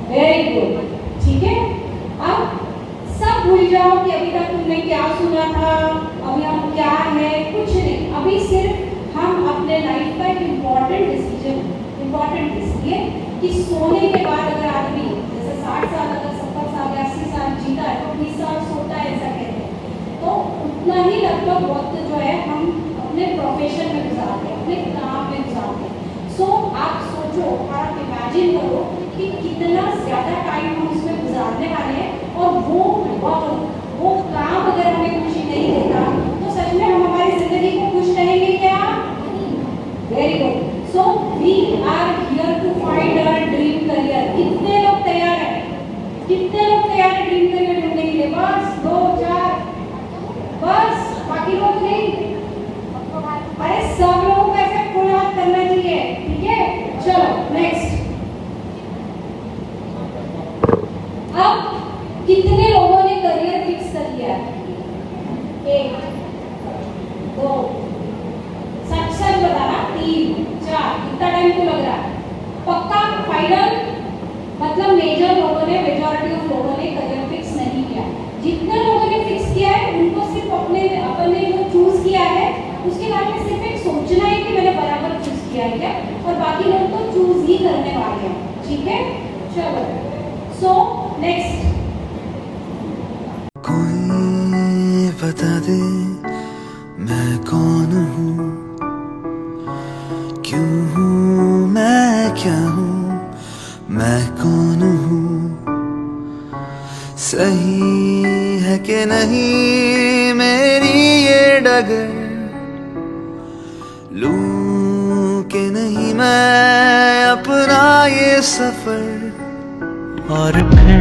Very good. ठीक है, अब सब भूल जाओ कि अभी तक तुमने क्या सुना था, अभी हम क्या है, कुछ नहीं। अभी सिर्फ हम अपने लाइफ का एक इम्पॉर्टेंट डिसीजन, इम्पॉर्टेंट इसलिए कि सोने के बाद अगर आदमी जैसे 60 साल अगर 70 साल 80 साल जीता है तो 20 साल सोता है, ऐसा कहते हैं। तो उतना ही लगभग वक्त जो है हम अपने प्रोफेशन में गुजारते हैं, अपने काम में गुजारते हैं। सो आप सोचो, आप इमेजिन करो कि कितना ज़्यादा टाइम हम उसमें गुजारने वाले हैं, और वो काम अगर हमें खुशी नहीं देता तो सच में हम हमारी जिंदगी को खुश रहेंगे क्या? Very good. So we are here to find our dream career. कितने लोग तैयार हैं? कितने लोग तैयार हैं ड्रीम करियर ढूंढने के लिए? बस 2 4, बस, बाकी लोग नहीं। अरे सब लोगों को ऐसे फुल हाथ करना चाहिए। ठीक है, चलो नेक्स्ट। अब कितने लोगों ने करियर फिक्स कर लिया? 1 2, सच सच बताना, 3 4, कितना टाइम को लग रहा है? पक्का फाइनल? मतलब मेजर लोगों ने, मेजॉरिटी ऑफ लोगों ने करियर फिक्स नहीं किया। जितने लोगों ने फिक्स किया है उनको सिर्फ अपने जो चूज किया है उसके बारे में सिर्फ एक सोचना है कि मैंने बराबर चूज किया है क्या, और बाकी लोग तो चूज ही करने वाले हैं। ठीक है, चलो सो नेक्स्ट। कोई बता दे मैं कौन हूँ, क्यों हूँ मैं, क्या हूँ मैं, कौन हूँ, सही है कि नहीं मेरी ये डगर, लूं कि नहीं मैं अपना ये सफर, और फिर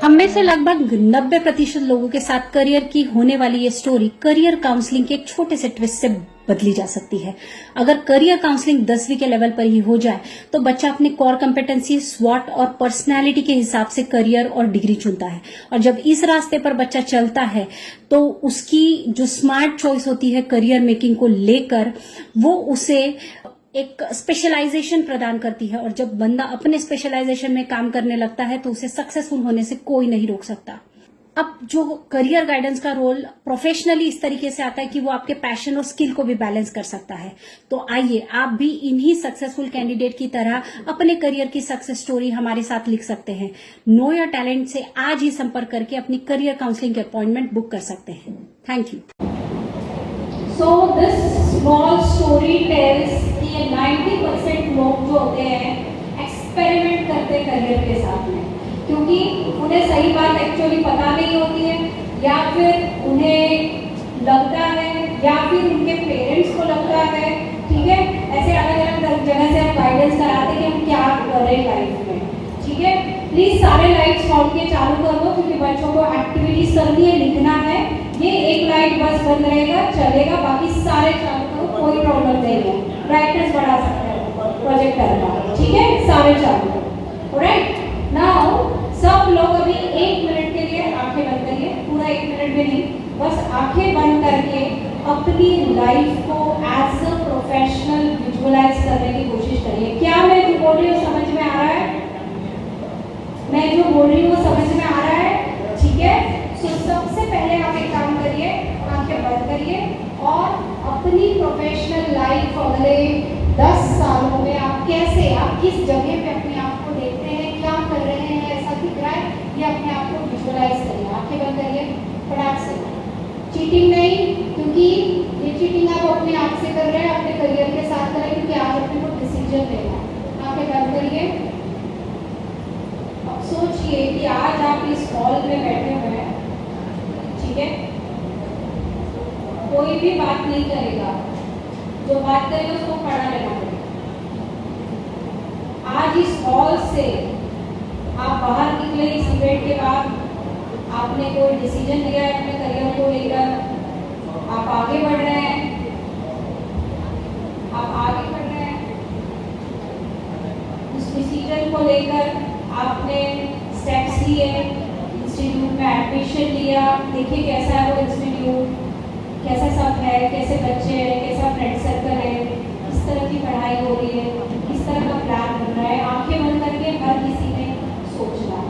हम में से लगभग 90% लोगों के साथ करियर की होने वाली ये स्टोरी करियर काउंसलिंग के एक छोटे से ट्विस्ट से बदली जा सकती है। अगर करियर काउंसलिंग 10वीं के लेवल पर ही हो जाए तो बच्चा अपने कोर कंपेटेंसी, स्वॉट और पर्सनैलिटी के हिसाब से करियर और डिग्री चुनता है, और जब इस रास्ते पर बच्चा चलता है तो उसकी जो स्मार्ट चॉइस होती है करियर मेकिंग को लेकर, वो उसे एक स्पेशलाइजेशन प्रदान करती है, और जब बंदा अपने स्पेशलाइजेशन में काम करने लगता है तो उसे सक्सेसफुल होने से कोई नहीं रोक सकता। अब जो करियर गाइडेंस का रोल प्रोफेशनली इस तरीके से आता है कि वो आपके पैशन और स्किल को भी बैलेंस कर सकता है। तो आइए आप भी इन्हीं सक्सेसफुल कैंडिडेट की तरह अपने करियर की सक्सेस स्टोरी हमारे साथ लिख सकते हैं। नो योर टैलेंट से आज ही संपर्क करके अपनी करियर काउंसलिंग की अपॉइंटमेंट बुक कर सकते हैं। Thank you. So this small story tells कि ये 90% लोग जो होते हैं एक्सपेरिमेंट करते हैं करियर के साथ में, क्योंकि उन्हें सही बात एक्चुअली पता नहीं होती है, या फिर उन्हें लगता है, या फिर उनके पेरेंट्स को लगता है। ठीक है, ऐसे अलग अलग जगह से हम गाइडेंस कराते हैं कि हम क्या करें लाइफ में। ठीक है, प्लीज सारे लाइट्स ऑन के चालू कर दो, क्योंकि बच्चों को एक्टिविटीज करनी है, लिखना है। ये एक लाइट बस बंद रहेगा, चलेगा, बाकी सारे चालू करो, कोई प्रॉब्लम नहीं है। ब्राइटनेस बढ़ा सकते हैं प्रोजेक्टर का। ठीक है, सारे चालू करो। ऑलराइट, नाउ सब लोग अभी 1 मिनट के लिए आंखें बंद करिए। पूरा 1 मिनट भी नहीं, बस आंखें बंद करके अपनी लाइफ को एज अ प्रोफेशनल विजुअलाइज करने की कोशिश करिए। क्या मैं जो बोल रही हूँ समझ में आ रहा है? मैं जो बोल रही हूँ समझ में आ रहा है? ठीक है, तो सबसे पहले आप एक काम करिए, आंखें बंद करिए और अपनी प्रोफेशनल लाइफ अगले 10 सालों में आप कैसे, आप किस जगह पे अपने आप को देखते हैं, क्या कर रहे हैं, ऐसा दिख रहा है, ये अपने आप को विजुअलाइज करिए। आंखें बंद करिए फटाक से। चीटिंग नहीं, क्योंकि ये चीटिंग आप अपने आप से कर रहे हैं, अपने करियर के साथ कर रहे हैं, क्योंकि आज अपने को डिसीजन लेना है। आंखें बंद करिए। अब सोचिए कि आज आप इस हॉल में बैठे हुए हैं। ठीक है, कोई भी बात नहीं करेगा, जो बात करेगा उसको खड़ा रहना पड़ेगा। आज इस हॉल से आप बाहर निकले इस इवेंट के बाद, आपने कोई डिसीजन लिया है अपने करियर को लेकर, आप आगे बढ़ रहे हैं, आप आगे बढ़ रहे हैं, उस डिसीजन को लेकर आपने स्टेप्स लिए, इंस्टीट्यूट में एडमिशन लिया, देखिए कैसा है वो इंस्टीट्यूट, कैसा सब है, कैसे बच्चे हैं, कैसा फ्रेंड सर्कल है, किस तरह की पढ़ाई हो रही है, किस तरह का प्लान बन रहा है, आंखें बंद करके हर किसी ने सोचना है।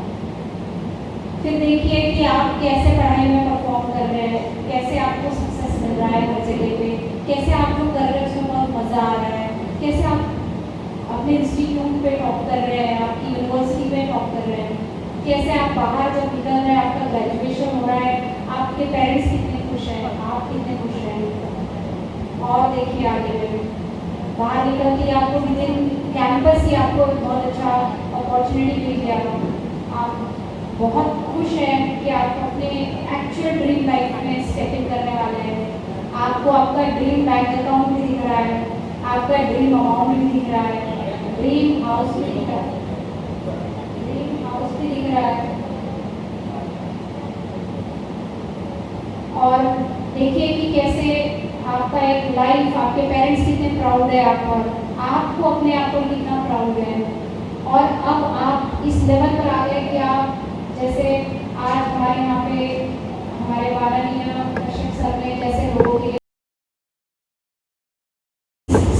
फिर देखिए कि आप कैसे पढ़ाई में परफॉर्म कर रहे हैं, कैसे आपको सक्सेस मिल रहा है हर जगह पे, कैसे आप जो कर रहे हैं उसमें बहुत मज़ा आ रहा है, कैसे आप अपने इंस्टीट्यूट पे टॉप कर रहे हैं, आपकी यूनिवर्सिटी में टॉप कर रहे हैं, कैसे आप बाहर जब निकल रहे हैं, आपका ग्रेजुएशन हो रहा है, आपके पेरेंट्स कितने खुश हैं, आप कितने खुश हैं। और देखिए आगे में बाहर निकल के आपको विद इन कैंपस ही आपको बहुत अच्छा अपॉर्चुनिटी मिल गया, आप बहुत खुश हैं कि आप अपने एक्चुअल ड्रीम लाइफ में स्टेप इन करने वाले हैं, आपको आपका ड्रीम बैंक अकाउंट भी दिख रहा है, आपका ड्रीम अमाउंट भी दिख रहा है, ड्रीम हाउस भी दिख रहा है, ड्रीम हाउस भी दिख रहा है। और देखिए कि कैसे आपका एक लाइफ, आपके पेरेंट्स कितने प्राउड है आप पर, आपको अपने आप पर कितना प्राउड है। और अब आप इस लेवल पर आ गए कि आप जैसे आज हमारे यहाँ पे हमारे माननीय कश्यप सर ने जैसे लोगों के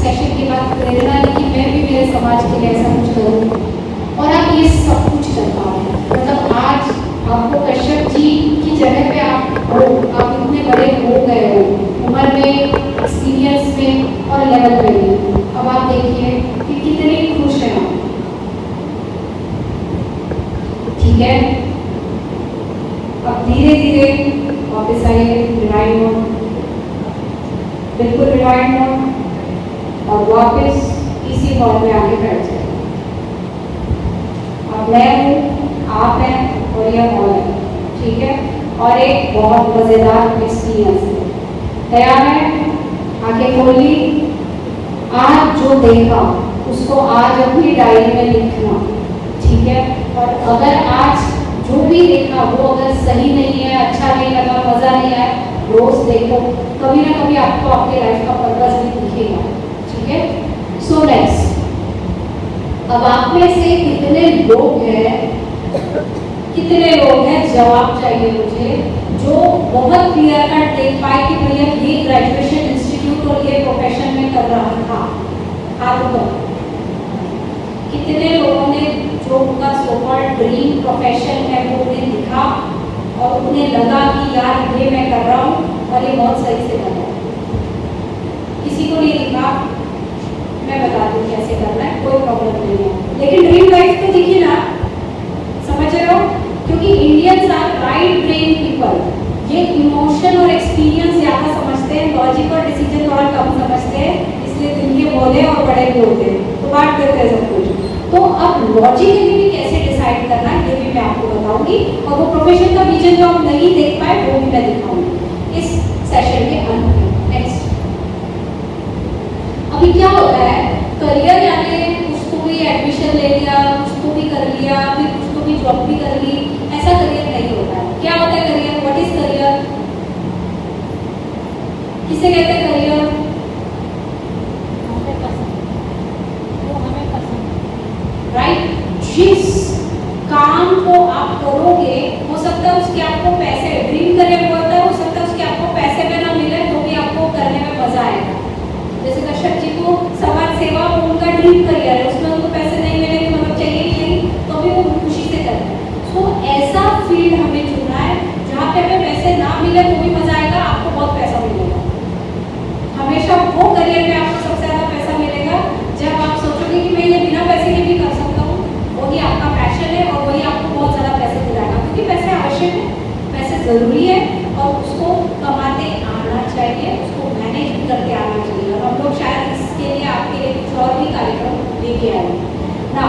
सेशन के बाद प्रेरणा ली कि मैं भी मेरे समाज के लिए ऐसा कुछ करूँ, और आप ये सब कुछ कर पा रहे हैं। मतलब आज आपको कश्यप जी की जगह पे आप हो, आप इतने बड़े हो गए हो उम्र में, एक्सपीरियंस में और लेवल पे भी। अब आप देखिए कि कितने खुश हैं आप, ठीक है। अब धीरे धीरे वापस आइए रिवाइंड मोड, बिल्कुल रिवाइंड मोड, और वापस इसी हॉल में आगे बैठ जाए। अब मैं हूँ, आप हैं और यह हॉल है, ठीक है। और एक बहुत मजेदार एक्सपीरियंस है, तैयार है? आंखें खोली, आज जो देखा उसको आज अपनी डायरी में लिखना, ठीक है। और अगर आज जो भी देखा वो अगर सही नहीं है, अच्छा नहीं लगा, मजा नहीं आया, रोज देखो, कभी ना कभी आपको आपके लाइफ का पर्पस भी दिखेगा, ठीक है। सो नेक्स्ट, अब आप में से कितने लोग हैं, जवाब चाहिए मुझे, जो बहुत क्लियर कट देख पाए कि भैया ये ग्रेजुएशन इंस्टीट्यूट और ये प्रोफेशन में कर रहा था। हाथ ऊपर। कितने लोगों ने जो उनका सो कॉल्ड ड्रीम प्रोफेशन है वो उन्हें दिखा और उन्हें लगा कि यार ये मैं कर रहा हूँ और ये बहुत सही से कर रहा हूँ। किसी को नहीं दिखा, मैं बता दूँ कैसे करना है, कोई प्रॉब्लम नहीं है। लेकिन ड्रीम लाइफ तो दिखी ना, समझ रहे हो? क्योंकि Indians are right brain people, ये इमोशन और एक्सपीरियंस ज़्यादा समझते हैं, लॉजिक और डिसीजन थोड़ा कम समझते हैं, इसलिए दिन के बोले और बड़े भी होते हैं, तो बात करते हैं सब कुछ। तो अब लॉजिकली भी कैसे डिसाइड करना है ये भी मैं आपको बताऊंगी, और वो प्रोफेशन का विजन जो हम नहीं देख पाए वो भी मैं दिखाऊंगी इस सेशन के अंत में। नेक्स्ट, अभी क्या होता है, करियर यानी कुछ तो भी एडमिशन ले लिया, कुछ तो भी कर लिया, फिर कुछ तो भी जॉब भी कर ली, ऐसा करियर नहीं होता है। क्या होता है करियर? What is career? किसे कहते हैं करियर? राइट, जिस काम को आप करोगे हो सकता है उसके आपको पैसे, ड्रीम करियर होता है, हो सकता है उसके आपको पैसे में ना मिले तो भी आपको करने में मजा आएगा। जैसे कश्यप जी को समाज सेवा उनका ड्रीम करियर है, उसमें उनको पैसे नहीं मिले तो मतलब चाहिए ही नहीं, तो भी वो खुशी से करते हैं। तो ऐसा फील्ड हमें चुनना है जहाँ पे हमें पैसे ना मिले तो भी मजा आएगा, आपको बहुत पैसा मिलेगा। हमेशा वो करियर में आपको सबसे ज्यादा पैसा मिलेगा जब आप सोचोगे कि मैं ये बिना पैसे के भी कर सकता हूँ, वही आपका पैशन है और वही आपको बहुत ज़्यादा पैसे दिलाएगा। क्योंकि पैसे आवश्यक है, पैसे ज़रूरी है और उसको कमाते आना चाहिए, उसको मैनेज भी करके आना चाहिए। और हम लोग शायद इसके लिए आपके लिए कुछ और भी कार्यक्रम लेके आए ना।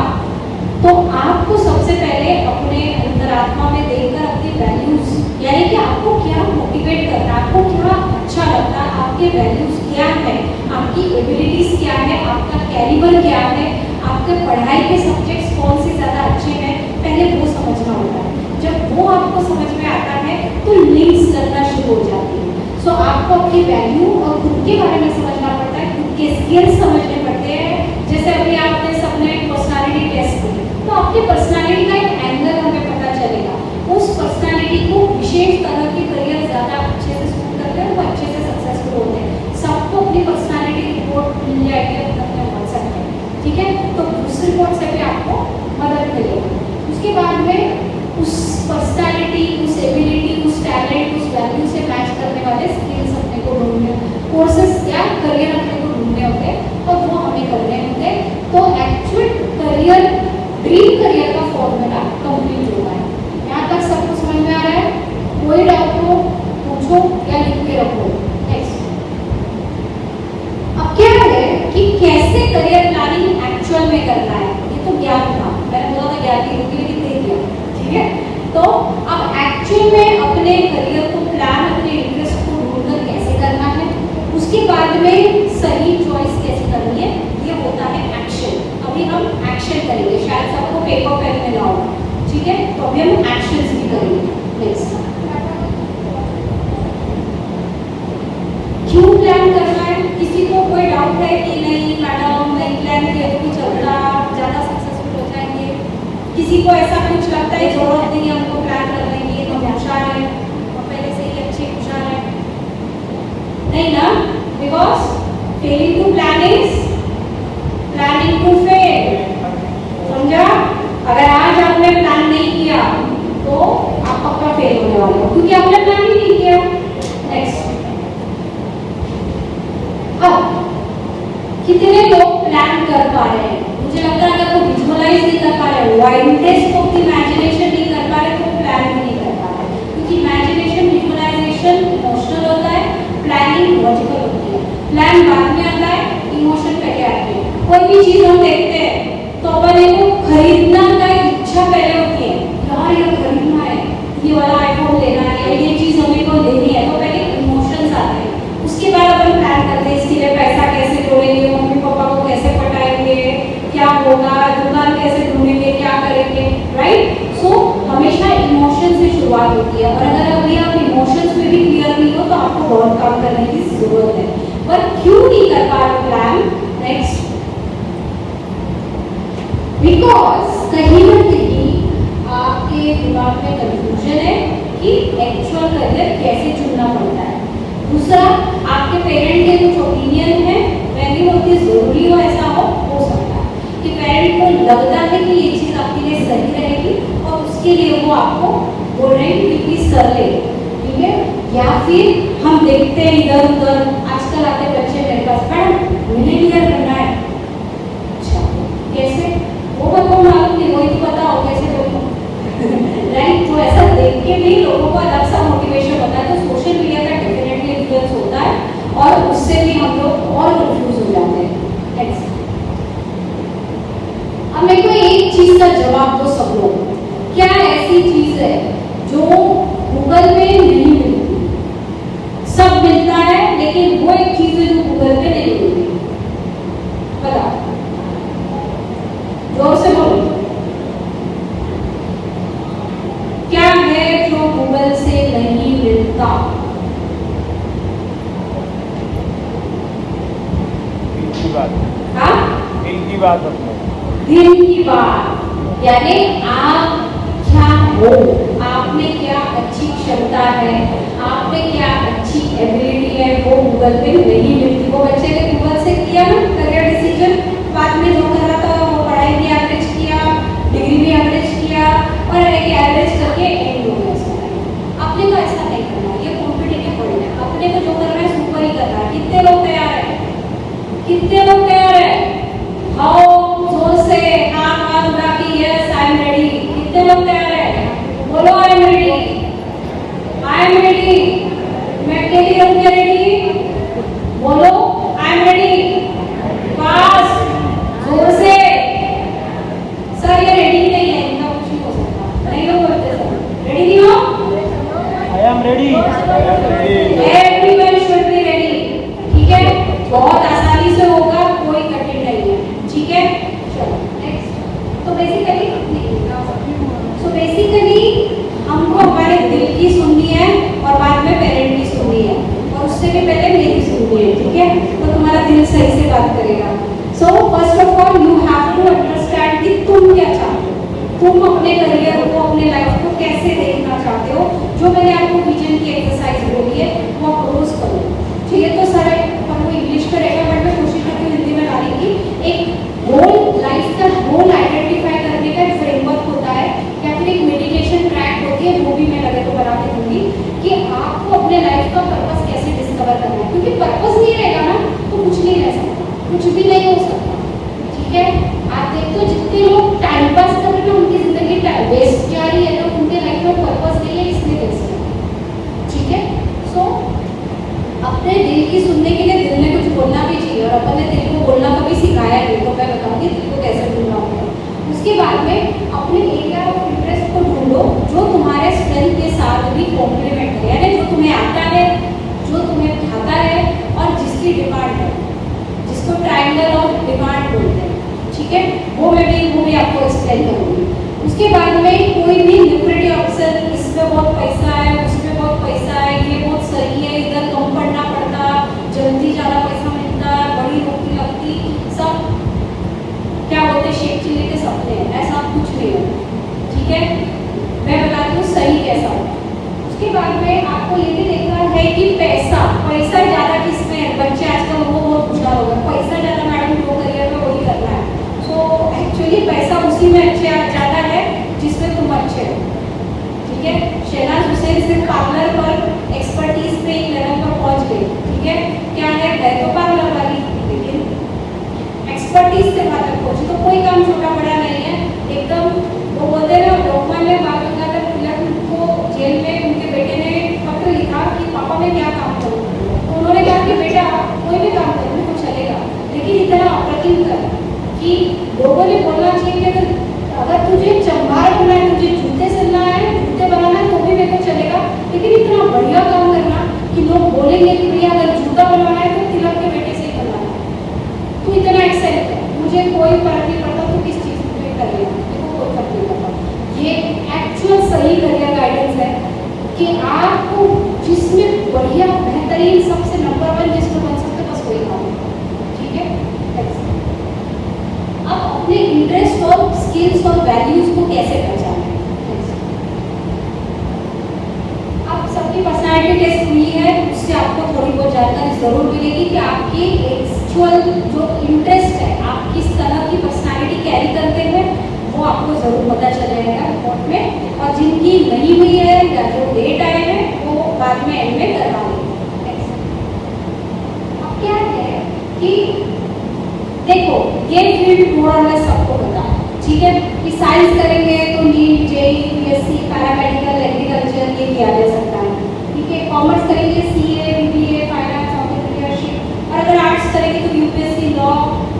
तो आपको सबसे पहले अपने अंतरात्मा में देखकर अपनी वैल्यूज़, यानी कि आपको क्या मोटिवेट करता है, आपको क्या अच्छा लगता है, आपके वैल्यूज़ क्या है, आपकी एबिलिटीज़ क्या है, आपका कैलिबर क्या है, आपके पढ़ाई के सब्जेक्ट्स कौन से ज़्यादा अच्छे हैं, पहले वो समझना होता है। जब वो आपको समझ में आता है तो लिंक्स लगना शुरू हो जाती है। सो आपको अपनी वैल्यू और खुद के बारे में समझना पड़ता है, खुद के स्किल्स समझने पड़ते हैं। जैसे अभी आपने सबने पर्सनालिटी टेस्ट की, तो आपकी पर्सनालिटी का एक एंगल हमें पता चलेगा। उस पर्सनालिटी को विशेष तरह के करियर ज़्यादा अच्छे से सूट करते हैं, वो अच्छे से सक्सेसफुल होते हैं। सबको अपनी पर्सनालिटी रिपोर्ट मिल जाएगी अपने व्हाट्सएप में, ठीक है। तो उस रिपोर्ट से भी आपको मदद मिलेगी। उसके बाद में उस पर्सनालिटी, उस एबिलिटी, उस टैलेंट, उस वैल्यू से मैच करने वाले स्किल्स अपने को ढूंढने, कोर्सेज या करियर अपने को ढूंढने होते हैं और वो हमें करने होते हैं। तो एक्चुअल करियर, ड्रीम करियर का फॉर्मूला कंप्लीट होगा। यहाँ तक सबको समझ में आ रहा है? कोई डाउट हो पूछो या लिख के रखो। नेक्स्ट, अब क्या है कि कैसे करियर प्लानिंग एक्चुअल में करना है, ये तो ज्ञान था, मैंने बोला था ज्ञान की रुकी लेकिन दे दिया, ठीक है। तो अब एक्चुअल में अपने करियर को प्लान, अपने इंटरेस्ट को ढूंढकर कैसे करना है, उसके बाद में सही चॉइस कैसे करनी है, ये होता है एक्शन। अभी हम एक्शन करेंगे, शायद सबको पेपर पेन में ना हो, ठीक है। तो अभी हम एक्शंस भी करेंगे। नेक्स्ट, क्यों प्लान करना है? किसी को कोई डाउट है कि नहीं मैडम नहीं प्लान किया तो नहीं चलता, ज़्यादा सक्सेसफुल हो जाएंगे? किसी को ऐसा कुछ लगता है जरूरत नहीं है हमको प्लान करने की, हम होशियार हैं और पहले से ही अच्छे होशियार हैं? नहीं ना, because failing to plan is planning to fail. समझा? अगर आज आपने प्लान नहीं किया तो आप पक्का फेल होने वाले हो, क्योंकि आपने प्लान ही नहीं किया। नेक्स्ट, अब कितने लोग प्लान कर पा रहे हैं? मुझे लगता है अगर वो विजुअलाइज नहीं कर पा रहे, वाइड टेस्ट ऑफ इमेजिनेशन नहीं कर पा रहे, तो प्लान भी नहीं कर पा रहे। क्योंकि इमेजिनेशन, विजुअलाइजेशन इमोशनल होता है, प्लानिंग लॉजिकल होती है। प्लान बाद में आता है, इमोशन पहले आते हैं। कोई भी चीज हम देखते हैं तो अपने को खरीदना का इच्छा पहले होती है, यार ये खरीदना है, ये वाला आईफोन लेना है, ये चीज हमें को लेनी है, तो पहले इमोशंस आते हैं। उसके बाद अपन प्लान करते हैं इसके लिए पैसा कैसे जोड़ेंगे, मम्मी पापा को कैसे पटाएंगे, क्या होगा, दुकान कैसे ढूंढेंगे, क्या करेंगे, राइट। सो हमेशा इमोशन से शुरुआत होती है, और अगर अभी आप इमोशंस में भी क्लियर नहीं हो तो आपको बहुत काम करने की जरूरत है। पर क्यों नहीं कर पा रहे प्लान? नेक्स्ट, बिकॉज कहीं ना कहीं आपके दिमाग में कंफ्यूजन है कि एक्चुअल करियर कैसे चुनना पड़ता है। दूसरा, आपके पेरेंट के कुछ ओपिनियन है, वैल्यू होती है, जरूरी हो ऐसा हो सकता है कि पेरेंट को लगता है कि ये चीज़ आपके लिए सही रहेगी और उसके लिए वो आपको बोल रहे हैं कि प्लीज कर ले, ठीक है। या फिर हम देखते हैं इधर उधर, आजकल आते बच्चे मेरे पास, मैडम मिलीनियर करना है। अच्छा, कैसे? वो बताओ मालूम नहीं, वही तो बताओ कैसे करूँ, राइट। तो ऐसा देख के भी लोगों को अलग सा मोटिवेशन होता है। तो सोशल मीडिया का डेफिनेटली इन्फ्लुएंस होता है और उससे भी हम लोग और कंफ्यूज हो जाते हैं। नेक्स्ट, अब मेरे को एक चीज का जवाब दो सब लोग, क्या ऐसी चीज है जो गूगल में नहीं मिलती? सब मिलता है लेकिन वो एक चीज है जो गूगल पे नहीं मिलती, बताओ, जोर से बोलो, क्या है जो गूगल से नहीं मिलता? दिल की बात, हाँ, दिल की बात, दिल की बात, यानी आप क्या हो, आप में क्या अच्छी क्षमता है, आप में क्या अच्छी एबिलिटी है, वो गूगल पे नहीं मिलती। वो बच्चे ने गूगल से किया ना करियर डिसीजन, बाद में जो कर रहा था वो पढ़ाई भी एवरेज किया, डिग्री भी एवरेज किया और एक एवरेज करके एंड हो गया उसका। अपने को ऐसा नहीं करना, ये कॉम्पिटिटिव वर्ल्ड है, अपने को जो करना है सुपर ही करना है। कितने लोग तैयार है? कितने लोग तैयार है? आओ जोर से हाथ उठा के यस आई एम रेडी। कितने लोग तैयार है? बोलो I am ready, I am ready. मैं के लिए रहूंगी रेडी, बोलो आई एम रेडी, फास्ट, जोर से। सर ये रेडी नहीं है, इनका कुछ नहीं हो सकता, नहीं लोग बोलते सर रेडी नहीं हो? I am ready, everyone should be ready, ठीक है। बहुत आसानी से होगा, कोई कठिन नहीं है, ठीक है। चलो नेक्स्ट, तो बेसिकली हम हमारे दिल की सुननी है और बाद में पेरेंट की सुननी है, और उससे भी पहले मेरी सुननी है, ठीक है? तो तुम्हारा दिल सही से बात करेगा। So first of all you have to understand कि तुम क्या चाहते हो, तुम अपने करियर को, अपने लाइफ को कैसे देखना चाहते हो। जो मैंने आपको विजन की एक्सरसाइज बोली है वो आप रोज करो, ठीक है? तो सारे अपन को इंग्लिश का रहेगा, बट मैं कोशिश करती हूँ हिंदी में लाने की। एक गोल, लाइफ का गोल आइडेंटिफाई करने का एक फ्रेमवर्क होता है, या फिर एक मेडिटेशन ट्रैक होती है, वो भी मैं लगे तो बना के दूंगी कि आपको अपने लाइफ का पर्पस कैसे डिस्कवर करना है। क्योंकि पर्पस नहीं रहेगा ना तो कुछ नहीं रह सकता, कुछ भी नहीं हो सकता, ठीक है? आप देखते हो जितने लोग टाइम पास कर रहे हैं उनकी जिंदगी वेस्ट जा रही है, तो उनके लाइफ में पर्पस नहीं है, इसलिए वेस्ट है, ठीक है? सो अपने दिल की सुनने के लिए दिल ने कुछ बोलना भी चाहिए, और अपन ने दिल को बोलना कभी सिखाया नहीं, तो मैं बताऊंगी दिल को कैसे ढूंढना होगा। उसके बाद में अपने एरिया ऑफ इंटरेस्ट को ढूंढो जो तुम्हारे स्ट्रेंथ के साथ भी कॉम्प्लीमेंट करे, यानी जो तुम्हें आता है, जो तुम्हें भाता है, और जिसकी डिमांड है, जिसको ट्रायंगल ऑफ डिमांड बोलते हैं, ठीक है? वो भी आपको एक्सप्लेन करूंगी। उसके बाद में कोई भी लिक्विडिटी ऑप्शन, इसमें बहुत पैसा है, उसमें बहुत पैसा है, ये बहुत सही है, इधर कम पढ़ना पड़ता, जल्दी ज़्यादा पैसा मिलता, बड़ी नौकरी लगती, सब क्या बोलते शेख चिल्ली के सपने हैं, ऐसा कुछ नहीं है, ठीक है? मैं बताती हूँ सही कैसा है। उसके बाद में आपको ये भी देखना है कि पैसा ज़्यादा किसमें है। बच्चे आजकल वो बहुत होशियार हो गए, पैसा ज़्यादा मैडम जो करियर में वही करना है। सो एक्चुअली पैसा उसी में ज़्यादा है जिसमें तुम अच्छे हो, ठीक है? शहनाज हुसैन सिर्फ पार्लर पर एक्सपर्टीज पे एक लेवल पर पहुंच गई, ठीक है? क्या है तो पार्लर वाली, लेकिन एक्सपर्टीज से बात पहुंची, तो कोई काम छोटा बड़ा नहीं है एकदम। वो बोलते हैं ना, डॉक्यूमेंट में बात गंगाधर तिलक को जेल में उनके बेटे ने पत्र लिखा कि पापा मैं क्या काम करूँ, तो उन्होंने कहा कि बेटा कोई भी काम करने को चलेगा, लेकिन इतना अप्रतिम कर कि लोगों ने बोलना चाहिए कि अगर तुझे चंबार बनना है, तुझे जूते सिलना है, जूते बनाना है, तो भी मेरे को चलेगा, लेकिन इतना बढ़िया काम करना कि लोग बोलेंगे कि भैया अगर जूता बनवाना है तो तिलक के बेटे से ही बनवाना है, तू इतना एक्साइटेड है, मुझे कोई फर्क नहीं पड़ता तू किस चीज़ में कर लेगा, देखो कोई फर्क नहीं पड़ता। ये एक्चुअल सही करियर गाइडेंस है कि आपको जिसमें बढ़िया बेहतरीन सबसे नंबर 1 जिसमें बन सकते बस वही काम, ठीक है? अब अपने इंटरेस्ट और स्किल्स और वैल्यूज को कैसे पहचानें? अब सबकी पर्सनालिटी टेस्ट हुई है, उससे आपको थोड़ी बहुत जानकारी जरूर मिलेगी कि आपकी एक्चुअल जो इंटरेस्ट है, आप किस तरह की पर्सनालिटी कैरी करते हैं, वो आपको जरूर पता चल जाएगा रिपोर्ट में। और जिनकी नहीं हुई है या जो डेट आए हैं वो बाद में एंड में करवा देंगे। अब क्या है कि देखो ये फील्ड मोर और लेस सबको पता है, ठीक है? कि साइंस करेंगे तो NEET, JEE, BSc, paramedical, agriculture ये किया जा सकता है, ठीक है? कॉमर्स करेंगे सीए, बीबीए, फाइनेंस, एंटरप्रेन्योरशिप, और अगर आर्ट्स करेंगे तो यूपीएससी, लॉ,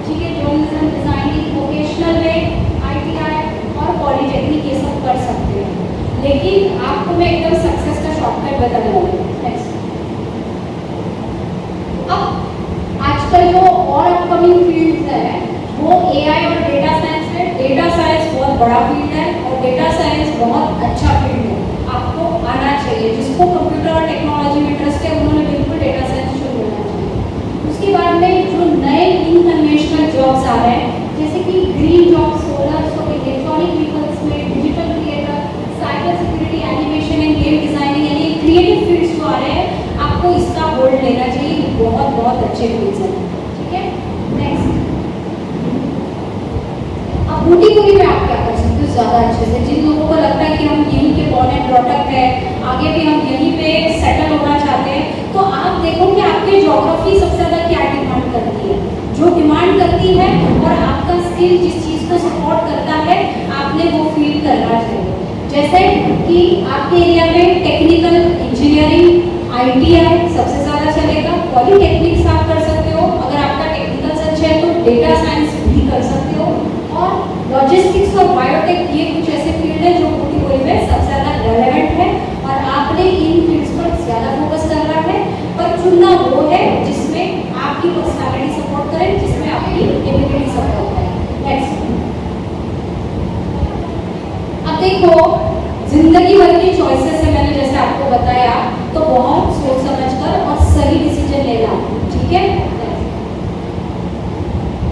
ठीक है? जर्नलिज्म, डिजाइनिंग, वोकेशनल में आईटीआई और पॉलिटेक्निक ये सब कर सकते हैं। लेकिन आपको मैं एकदम सक्सेस का शॉर्टकट बताने वाली हूँ। अब आजकल जो और अपकमिंग फील्ड्स है वो एआई और डेटा साइंस है। डेटा साइंस बहुत बड़ा फील्ड है और डेटा साइंस बहुत अच्छा फील्ड है, आपको आना चाहिए। जिसको कंप्यूटर और टेक्नोलॉजी में इंटरेस्ट है उन्होंने बिल्कुल डेटा साइंस शुरू करना चाहिए। उसके बाद में जो नए इनकन्वेंशनल जॉब्स आ रहे हैं जैसे कि green job, solar, electronic vehicles में digital creator, cyber security, animation and game designing, यानी क्रिएटिव फील्ड्स जो आ रहे हैं आपको इसका होल्ड लेना चाहिए, बहुत बहुत अच्छे फील्ड्स हैं, ठीक है? नेक्स्ट, अब ब्यूटी को भी मैं आप क्या कर सकते हो ज़्यादा अच्छे से। जिन लोगों को लगता है कि हम यहीं के बॉर्न एंड प्रोडक्ट है, आगे भी हम यहीं पे सेटल होना चाहते हैं, तो आप देखो कि आपके ज्योग्राफी सबसे ज़्यादा क्या डिमांड करती है। जो डिमांड करती है और आपका स्किल जिस चीज़ को सपोर्ट करता है आपने वो फील करना चाहिए। जैसे कि आपके एरिया में टेक्निकल इंजीनियरिंग, आईटीआई सबसे ज़्यादा चलेगा, पॉलिटेक्निक्स आप कर सकते हो, अगर आपका टेक्निकल सच है तो डेटा साइंस भी कर सकते हो, और लॉजिस्टिक्स और बायोटेक ये कुछ ऐसे फील्ड है जो पूरी में सबसे ज़्यादा रेलेवेंट है और आपने इन फील्ड्स पर ज़्यादा फोकस करना है। पर चुनना वो है जिसमें आपकी पर्सनालिटी सपोर्ट करे, जिसमें आपकी एबिलिटी सपोर्ट करे। नेक्स्ट, अब देखो जिंदगी भर की चॉइसेस है, मैंने जैसे आपको बताया, तो बहुत सोच समझकर और सही डिसीजन लेना, ठीक है।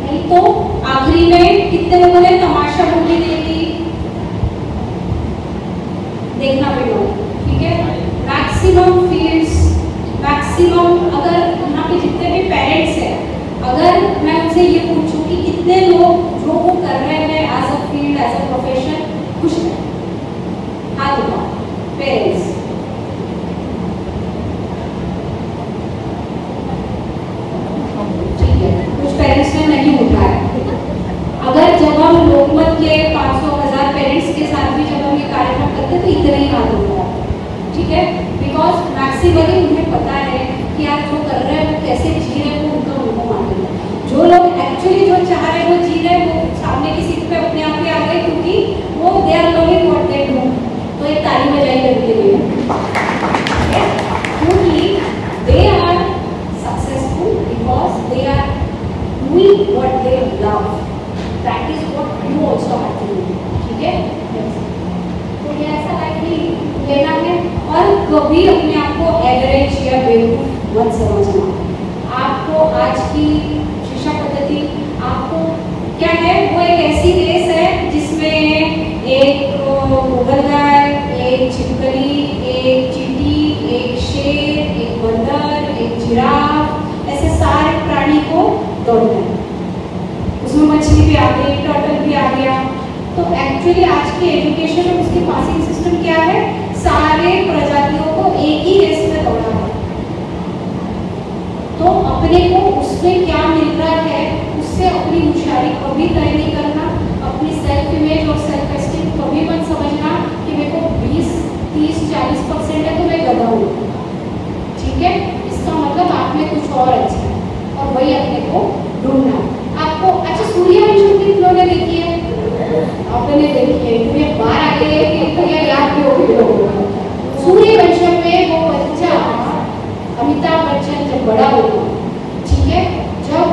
नहीं तो आखिरी में कितने लोगों ने तमाशा मूवी देखी, देखना पड़ेगा, ठीक है। मैक्सिमम फील्ड्स, मैक्सिमम, अगर यहाँ पे जितने भी पेरेंट्स हैं, अगर मैं उनसे ये पूछूं कि कितने लोग जो वो कर रहे हैं as a field, as a profession, खुश हैं, हाथ उठाओ पेरेंट्स। ठीक है, कुछ पेरेंट्स ने नहीं उठाया। अगर जब हम लोकमत के 500,000 पेरेंट्स के साथ भी जब हम ये कार्यक्रम करते हैं तो इतने ही हाथ उठाया, ठीक है। बिकॉज मैक्सिमली उन्हें पता है कि आप जो कर रहे हैं वो कैसे जी रहे हैं, वो उनको मालूम है। जो लोग एक्चुअली जो चाह रहे हैं वो जी रहे हैं, वो सामने की सीट पे अपने आप ही आ गए, क्योंकि वो they are loving what they do. तो एक ताली बजाई उनके लिए, क्योंकि they are successful because they are doing what they love. That is what you also have to do, ठीक है। तो ये ऐसा लाइफ नहीं लेना है, और कभी अपने आप को एवरेज या बेवकूफ मत समझना। आपको आज की शिक्षा पद्धति, आपको क्या है, वो एक ऐसी देश है जिसमें एक मुगल गाय, एक छिपकली, एक चींटी, एक शेर, एक बंदर, एक जिराफ, ऐसे सारे प्राणी को दौड़ना है। उसमें मछली भी आ गई, टर्टल भी आ गया। तो एक्चुअली आज की एजुकेशन में उसकी पासिंग सिस्टम क्या है, सारे प्रजातियों को एक ही रेस में दौड़ा है। तो अपने को उसमें क्या मिल रहा है उससे अपनी होशियारी कभी तय नहीं करना, अपनी सेल्फ इमेज और सेल्फ एस्टीम कभी मत समझना कि मेरे को 20, 30, 40% है तो मैं गधा हूँ, ठीक है। इसका मतलब आप में कुछ और अच्छा है और वही अपने को ढूंढना। आपको अच्छा सूर्यवंशम की फिल्में देखी है, आपने देखी है, तुम्हें बाहर आ गई है तो यह याद भी होगी। सूर्यवंशम में वो बच्चा अमिताभ बच्चन जब बड़ा होगा, ठीक है, जब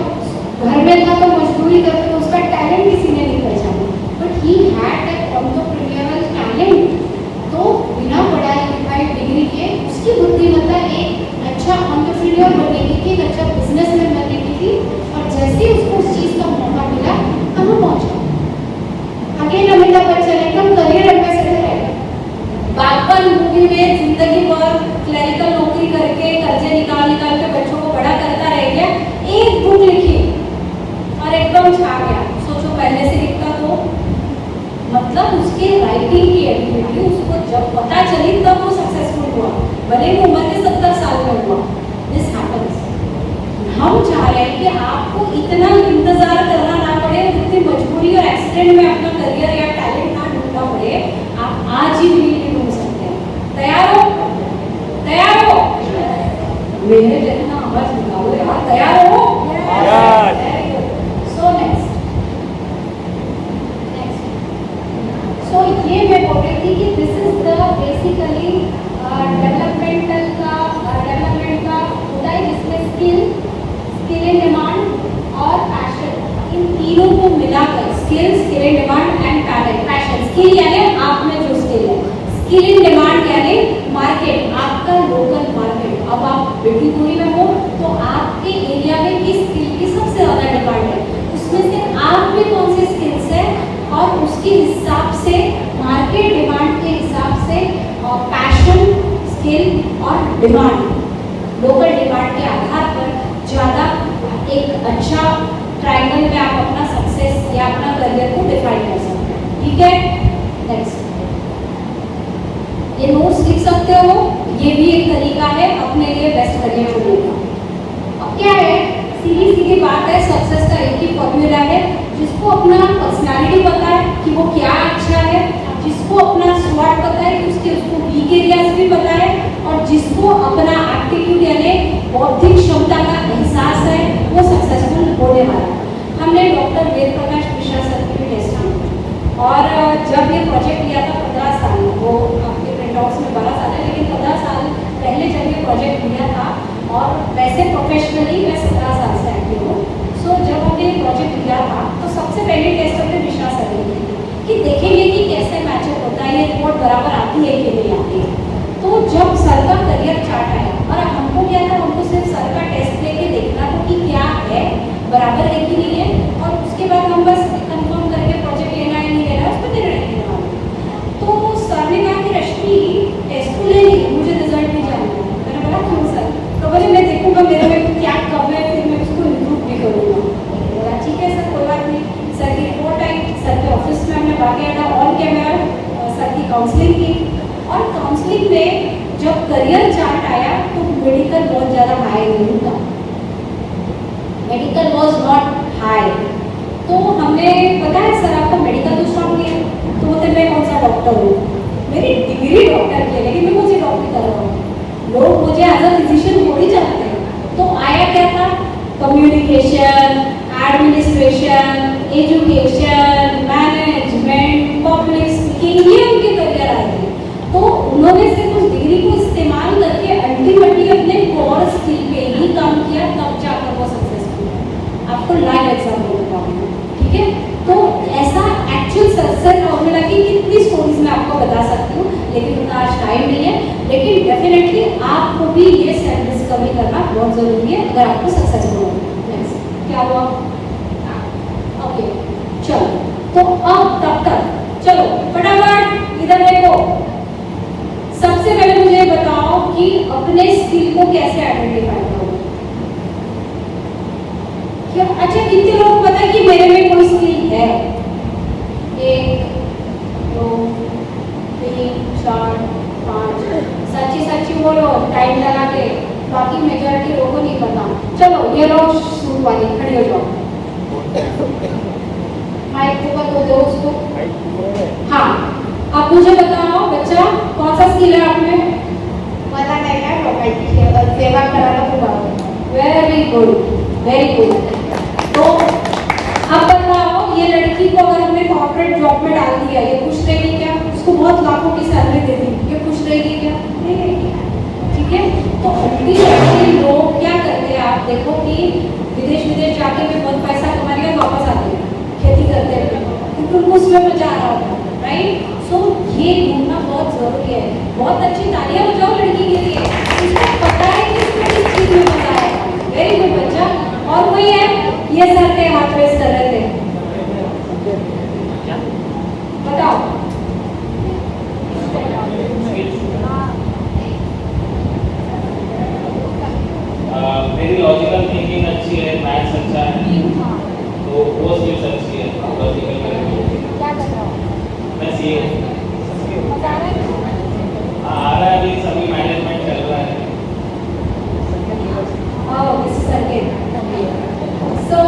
घर में था तो मजदूरी करते तो उसका टैलेंट किसी ने नहीं पहचाना, but he had that entrepreneurial talent. तो बिना पढ़ाई लिखाई डिग्री के उसकी बुद्धिमत्ता एक अच्छा एंटरप्रेन्योर बनने की थी, एक अच्छा बिजनेसमैन बनने की थी, और जैसे ही उसको उस चीज़ का मौका मिला कहाँ पहुँचा। अगेन अमिताभ बच्चन एकदम करियर एम्बेसडर है। बागबान मूवी में जिंदगी भर क्लरिकल नौकरी करके कर्जे निकाल के बच्चों को बड़ा करता रह गया, एक बुक लिखी और एकदम छा गया। सोचो पहले से लिखता तो, मतलब उसके राइटिंग की एबिलिटी उसको जब पता चली तब वो सक्सेसफुल हुआ, भले ही उम्र के 70 साल में हुआ। This happens. हम चाह रहे हैं कि आपको इतना इंतजार करना ना पड़े, इतनी मजबूरी और एक्सीडेंट में अपना करियर या टैलेंट ना ढूंढना पड़े, आप आज ही भी ढूंढ सकते हैं। तैयार हो? तैयार हो? मेरे जितना आवाज निकालो यार, तैयार हो? सो नेक्स्ट सो ये मैं बोल रही थी कि this is the basically development का होता है, जिसमें स्किल इन डिमांड और पैशन, इन तीनों को मिलाकर skill in demand and passion. Skill यानी आप में जो स्किल है, स्किल इन डिमांड यानी मार्केट, आपका लोकल मार्केट। अब आप बेटीपुरी में हो तो आपके एरिया में किस स्किल की सबसे ज़्यादा डिमांड है, उसमें से आप में कौन से स्किल्स है, और उसके हिसाब से मार्केट डिमांड के हिसाब से पैशन, स्किल और डिमांड, लोकल डिमांड के आधार पर ज़्यादा एक अच्छा ट्रायंगल में आप अपना सक्सेस या अपना करियर को डिफाइन कर सकते हैं, ठीक है। नेक्स्ट, ये नोट्स लिख सकते हो, ये भी एक तरीका है अपने लिए बेस्ट करियर चुनने का। अब क्या है, सीधी सीधी बात है, सक्सेस का एक ही फॉर्मूला है, जिसको अपना पर्सनालिटी पता है कि वो क्या अच्छा है, जिसको अपना स्वॉट पता है कि उसको वीक एरियाज भी पता है, और जिसको अपना एप्टीट्यूड यानी बौद्धिक क्षमता का एहसास है, वो सक्सेसफुल होने वाला है। हमने डॉक्टर वेद प्रकाश मिश्रा सर की भी टेस्ट की, और जब ये प्रोजेक्ट लिया था 15 साल, वो आपके प्रिंट आउट्स में 12 साल है, लेकिन 15 साल पहले जब ये प्रोजेक्ट लिया था, और वैसे प्रोफेशनली मैं 17 साल से एक्टिव हूँ। सो जब हमने प्रोजेक्ट लिया था तो सबसे पहले टेस्ट हमने मिश्रा सर ने की कि देखेंगे कि कैसे मैचअप होता है, ये रिपोर्ट रिपोर्ट बराबर आती है कि नहीं आती है। तो जब सर का करियर चार्ट आया और हमको क्या था, हमको सिर्फ सर का टेस्ट लेके देखना था कि क्या है, बराबर है कि नहीं है, और उसके बाद हम बस कंफर्म करके प्रोजेक्ट लेना है नहीं लेना है उस पर निर्णय लेना होगा। तो सर ने कहा कि रश्मि टेस्ट तो ले ली, मुझे रिजल्ट नहीं जानना है। मैंने बोला क्यों सर? तो बोले मैं देखूंगा मेरे में क्या कम है, फिर मैं उसको इम्प्रूव भी करूँगा। बोला ठीक है सर, कोई बात नहीं। सर की रिपोर्ट आई, सर के ऑफिस में हमने बाकायदा ऑन कैमरा सर की काउंसलिंग की, और काउंसलिंग में जब करियर चार्ट आया तो मेडिकल बहुत ज़्यादा हाई नहीं था, मेडिकल वॉज नॉट हाई। तो हमने बताया सर आपका मेडिकल तो स्ट्रॉन्ग है, तो बोलते मैं कौन सा डॉक्टर हूँ, मेरी डिग्री डॉक्टर की है लेकिन मैं कौन सी डॉक्टर कर रहा हूँ, लोग मुझे एज अ फिजिशियन थोड़ी जानते हैं। तो आया क्या था, communication, administration, education, management, public speaking, ये उनके करियर आए थे। तो उन्होंने सिर्फ उस डिग्री को इस्तेमाल करके अल्टीमेटली अपने कोर स्किल पे ही काम किया, तब जाकर वो सक्सेसफुल है। आपको लाइव एग्जाम्पल बताऊंगा, ठीक है? तो ऐसा एक्चुअल सक्सेस फॉर्मूला की कितनी स्टोरीज मैं आपको बता सकती हूँ, लेकिन उतना आज टाइम नहीं है। लेकिन डेफिनेटली आपको भी ये सेल्फ डिस्कवरी करना बहुत जरूरी है अगर आपको सक्सेसफुल होना है। नेक्स्ट क्या हुआ? ओके चलो, तो अब तब तक चलो फटाफट इधर देखो। सबसे पहले मुझे बताओ कि अपने स्किल को कैसे आइडेंटिफाई करो। क्या अच्छा कितने लोगों को पता है कि मेरे में कोई स्किल है? 1 2 3 4 5, सच्ची सच्ची बोलो टाइम लगा के, बाकी मेजॉरिटी लोगों को नहीं पता। चलो ये लोग शुरू वाली खड़ी हो जाओ, माइक को बता दो उसको। हाँ अब मुझे बताओ बच्चा कौन सा स्किल है आप में? मला नाही काय लोकांची सेवा करायला खूप आवडतं. Very good, very good. तो अब बताओ ये लड़की को अगर हमने कॉर्पोरेट जॉब में डाल दिया, ये खुश रहेगी क्या? उसको बहुत लाखों की सैलरी दे दी, ये खुश रहेगी क्या? नहीं रहेगी, ठीक है? तो अल्टीमेटली लोग क्या करते हैं, आप देखो कि विदेश जाके भी बहुत पैसा कमा लिया वापस आते हैं खेती करते हैं, क्योंकि उनको उसमें मजा आ रहा होता है, राइट? सो ये ढूंढना बहुत जरूरी है। बहुत अच्छी तालियां बजाओ लड़की के लिए, उसको पता है कि उसको किस चीज में मजा है। वेरी गुड बच्चा। और कोई है? ये सर के हाथ रेस कर रहे थे, बताओ। मेरी लॉजिकल थिंकिंग अच्छी है, मैथ्स अच्छा है, तो वो स्किल्स अच्छी है। लॉजिकल क्या कर रहा हो? मैं सीए मजा आ रहा है? आ रहा है, अभी सभी मैनेजमेंट चल रहा है। सो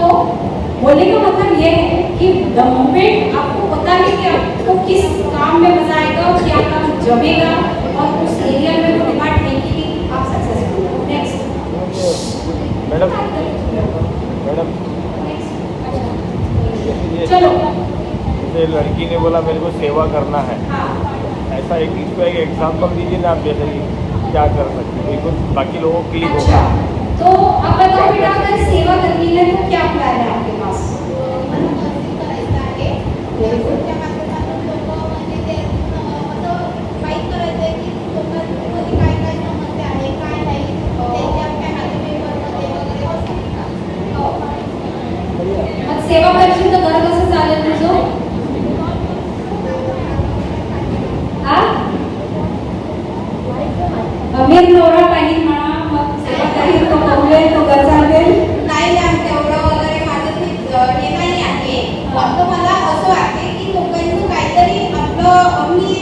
बोलने का मतलब ये है कि द मोमेंट आपको पता है कि आपको किस काम में मजा आएगा और क्या काम जमेगा और उस एरिया में वो डिमांड नहीं की, आप सक्सेसफुल हो। नेक्स्ट मैडम मैडम चलो। जैसे लड़की ने बोला मेरे को सेवा करना है, हाँ ऐसा एक इसको एक एग्जाम्पल दीजिए ना आप, जैसे कि क्या कर सकते हैं बिल्कुल बाकी लोगों के लिए अच्छा, तो अब बताओ बेटा अगर सेवा करनी है तो क्या प्लान है आपके पास? मला नर्सिंग करायचं आहे. नर्सिंगच्या माध्यमातून लोकं म्हणजे ते असं माहीत करायचं आहे की लोकांमध्ये काय काय समस्या आहे, काय नाही, त्यांच्या फॅमिली मेंबरमध्ये वगैरे असं. मग सेवा करशील तर घर कसं चालेल तुझं? हा? अमीर नवरा पाहिजे म्हणा, मग सेवा करील तो कमवेल तो घर चालवेल. नाही मॅम तेवढं वगैरे माझं हे नाही आहे. फक्त मला असं वाटते की लोकांचं काहीतरी आपलं मी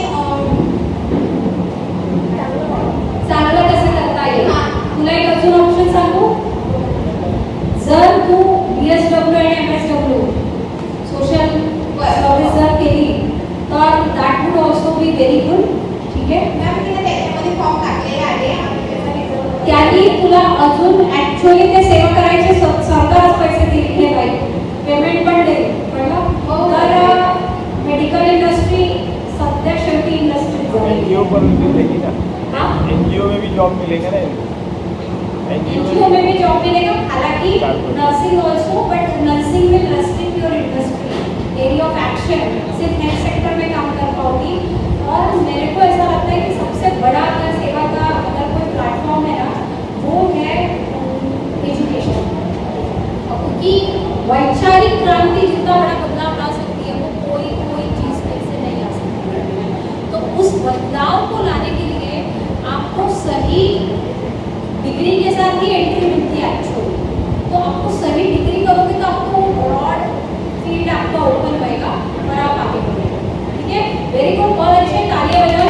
चांगलं कसं करता येईल. तुला एक अजून ऑप्शन सांगू, जर तू BSW आणि MSW सोशल सर्व्हिस जर केली तर that would also be very good. ठीक आहे, मॅम तिने त्याच्यामध्ये फॉर्म टाकलेला आहे आणि त्यासाठी त्यानी तुला अजून ऍक्च्युअली ते सेवा करायचे सरकारच पैसे दिले नाही, पेमेंट पण देईल, कळलं? तर मेडिकल इंडस्ट्री सध्या शेवटी इंडस्ट्री NGO पर भी मिलेगी ना, हाँ NGO में भी जॉब मिलेगा ना, NGO में भी जॉब मिलेगा. हालांकि nursing also, but nursing will restrict your industry. Area of action सिर्फ हेल्थ सेक्टर में काम कर पाऊंगी। और मेरे को ऐसा लगता है कि सबसे बड़ा अगर सेवा का अगर कोई प्लेटफॉर्म है ना, वो है एजुकेशन। क्योंकि वैचारिक क्रांति जितना बड़ा बदलाव ला सकती है वो कोई चीज़ में से नहीं आ सकती। तो उस बदलाव को लाने के लिए आपको सही डिग्री के साथ ही एंट्री मिलती है एक्चुअली। तो आपको सही डिग्री करोगे तो आपको ब्रॉड फील्ड आपका ओपन होएगा और आप आगे बढ़ेंगे। ठीक है, वेरी गुड, बहुत अच्छे, तालियां बजाओ।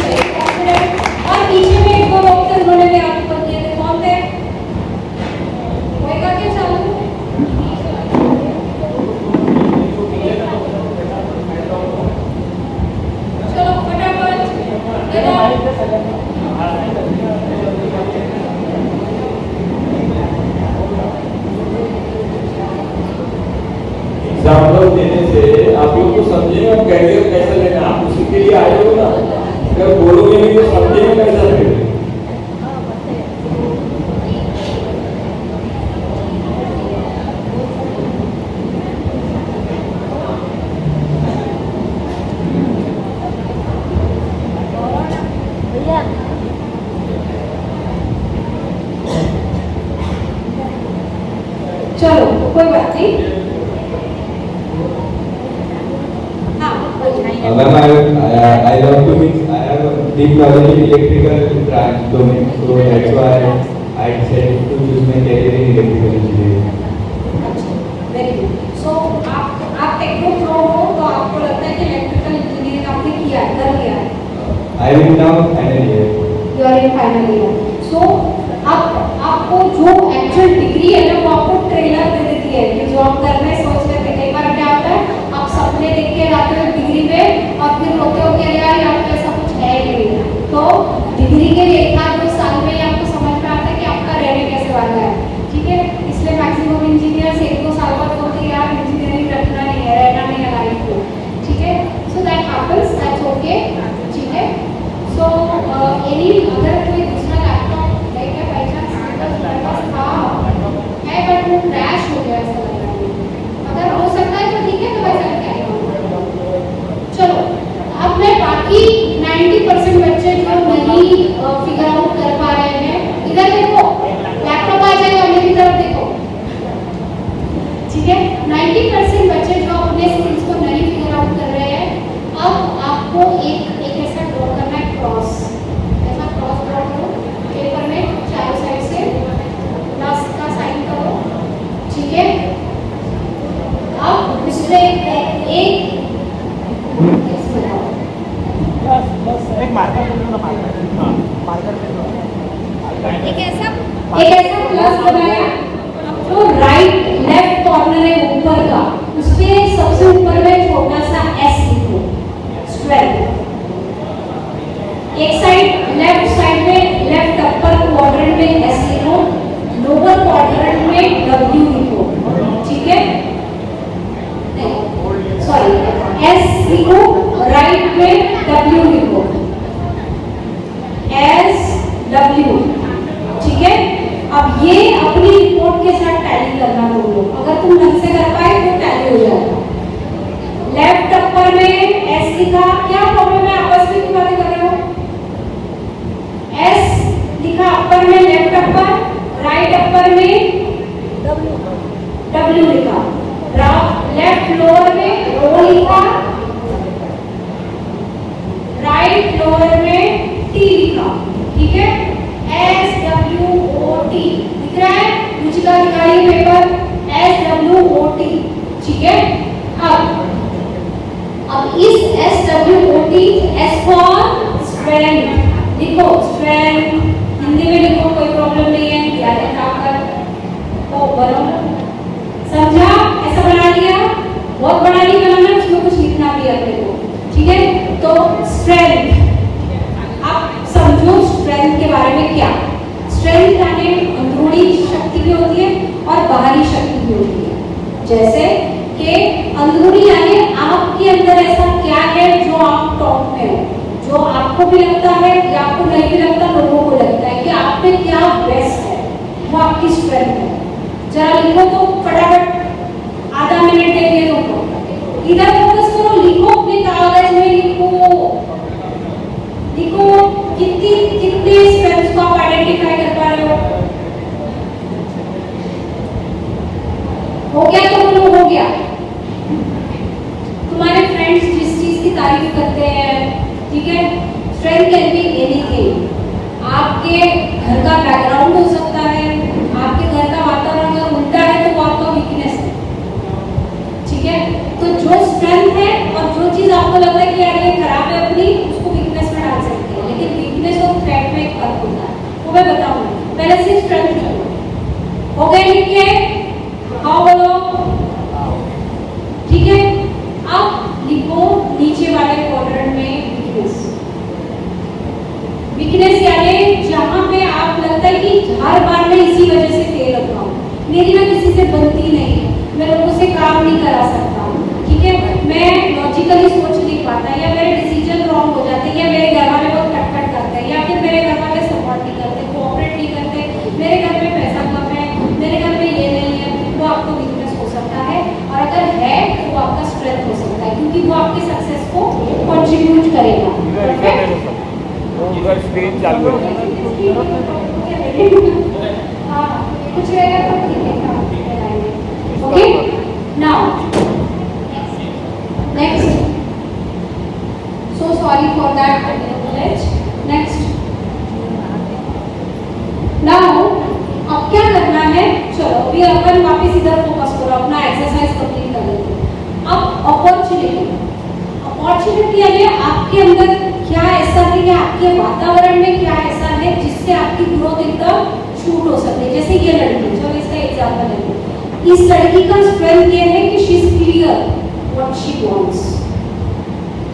Very confident. और पीछे में एक दो लोग थे उन्होंने भी हाथ ऊपर किए थे, कौन थे? होएगा क्या चालू? चलो फटाफट एग्जाम्पल देने से आप लोग को समझेंगे कैरियर कैसे लेना। आप उसी के लिए आए हो ना, अगर बोलोगे नहीं तो समझेंगे कैसा लेना। चलो कोई बात नहीं। हाँ बोलिए। Ma'am, I love to mix. I have a deep knowledge in electrical branch domain, so that's why I decided to choose my career in electrical engineering. अच्छा, वेरी गुड। सो आप टेक्नो प्रो हो तो आपको लगता है कि इलेक्ट्रिकल इंजीनियरिंग आपने किया है, कर लिया है? I will now final year. You are in final year. So अब आपको जो एक्चुअल डिग्री है ना वो आपको ट्रेलर दे देती है कि जो आप करने सोच रहे थे। कई बार क्या होता है, आप सपने देख के जाते हो डिग्री पे और फिर होते हो कि यार यहाँ पे ऐसा कुछ है ही नहीं। तो डिग्री के 1-2 साल में ही आपको समझ में आता है कि आपका रहने कैसे वाला है। ठीक है, इसलिए मैक्सिमम इंजीनियर्स 1-2 साल बाद बोलते हैं यार इंजीनियरिंग रखना नहीं है, रहना नहीं है लाइफ को। ठीक है, so that happens, that's okay. ठीक है, सो एनी अगर कोई दूसरा लैपटॉप लेके बाई चांस मेरे पास था है बट वो क्रैश हो गया ऐसा लग रहा है, अगर हो सकता है तो ठीक है, तो वैसा क्या है। चलो अब मैं बाकी 90% बच्चे जो नहीं फिगर आउट कर पा रहे हैं, इधर देखो, लैपटॉप आ जाएगा मेरी तरफ देखो। ठीक है, 90% बच्चे जो अपने स्किल्स को नहीं फिगर आउट कर रहे हैं, अब आपको एक ऐसा ड्रॉ करना है, क्रॉस, ऐसा क्रॉस ड्रॉ करो पेपर में चारों साइड से, प्लस का साइन करो। ठीक है, अब उसमें एक एक मार्कर दे दो ना, मार्कर दे दो। एक ऐसा प्लस बनाया। अब जो राइट लेफ्ट कॉर्नर है ऊपर का, उसपे सबसे ऊपर में छोटा सा एस लिखो, स्ट्रेंथ। एक साइड लेफ्ट साइड में लेफ्ट अपर क्वाड्रेंट में एस लिखो, लोअर क्वाड्रेंट में डब्ल्यू लिखो। ठीक है, सॉरी, एस लिखो, राइट में डब्ल्यू लिखो, एस डब्ल्यू। ठीक है, अब ये अपनी रिपोर्ट के साथ टैली करना तुम लोग, अगर तुम ढंग से कर पाए तो टैली हो जाएगा। लेफ्ट अपर में एस लिखा, क्या प्रॉब्लम है, आपस में क्यों बातें कर रहे हो? एस लिखा अपर में, लेफ्ट अपर, राइट अपर में डब्ल्यू लिखा, लेफ्ट लोअर में रो लिखा, राइट लोअर में टी लिखा। ठीक है, एस डब्ल्यू ओ टी दिख रहा है, रुचिका दिखाई paper, S W O T. ठीक है, अब इस S W O T, S for strength लिखो, स्ट्रेंथ हिंदी में लिखो, कोई प्रॉब्लम नहीं है, याद रखकर ओ बनो। समझा? ऐसा बना लिया, बहुत बड़ा नहीं बनाना, उसमें कुछ लिखना भी है अपने को। ठीक है, तो स्ट्रेंथ, आप समझो स्ट्रेंथ के बारे में क्या। स्ट्रेंथ यानी अंदरूनी शक्ति भी होती है और बाहरी शक्ति भी होती है। जैसे कि अंदरूनी यानी आपके अंदर ऐसा क्या है जो आप टॉप में हो, जो आपको भी लगता है या आपको नहीं भी लगता, लोगों को लगता है कि आप में क्या बेस्ट है, वो आपकी स्ट्रेंथ है। जरा लिखो तो फटाफट, आधा मिनट दे दिए तुमको। इधर फोकस करो, लिखो अपने कागज में, लिखो लिखो कितने स्ट्रेंथ्स को आप आइडेंटिफाई कर पा रहे हो गया तो बोलो हो गया। तुम्हारे फ्रेंड्स जिस चीज की तारीफ करते हैं, ठीक है, स्ट्रेंथ कैन बी एनीथिंग। आपके घर का बैकग्राउंड हो सकता है, आपके घर का वातावरण अगर उल्टा है तो वो आपका वीकनेस है, ठीक है। तो जो स्ट्रेंथ है और जो चीज आपको लगता है कि यार ये खराब है अपनी, उसको वीकनेस में डाल सकते हैं। लेकिन वीकनेस और थ्रेट में एक फर्क होता है, वो मैं बताऊंगी। पहले सिर्फ स्ट्रेंथ लिखो, हो गया लिख के? हाँ बोलो, ठीक है। अब लिखो नीचे वाले क्वाड्रेंट में वीकनेस। वीकनेस यानी जहां पे आप लगता है कि हर बार मैं इसी वजह से फेल होता हूँ, मेरी ना किसी से बनती नहीं है, मैं लोगों से काम नहीं करा सकता, ठीक है, मैं लॉजिकली सोच नहीं पाता, या मेरे डिसीजन रॉन्ग हो जाते हैं, या मेरे घर वाले बहुत कटकट करते हैं, या फिर मेरे घर वाले सपोर्ट नहीं करते, कोऑपरेट नहीं करते, मेरे घर में पैसा कम है, मेरे घर में ये नहीं है। वो आपको वीकनेस हो सकता है, और अगर है तो वो आपका स्ट्रेंथ हो सकता है, क्योंकि वो आपके सक्सेस को कंट्रीब्यूट करेगा। उधर स्क्रीन चालू है। हाँ, कुछ रहेगा तो ठीक है। Okay, now next, so sorry for that let's next. Now अब क्या करना है, चलो अभी अपन वापस इधर फोकस करो, अपना एक्सरसाइज कंप्लीट कर लेते हैं। अब अपॉर्चुनिटी यानी आपके अंदर क्या ऐसा है, या आपके वातावरण में क्या ऐसा है जिससे आपकी ग्रोथ एकदम शूट हो सकती है। जैसे ये लड़की, चलो इसका एग्जांपल लेते। इस लड़की का स्ट्रेंथ ये है कि she is clear what she wants,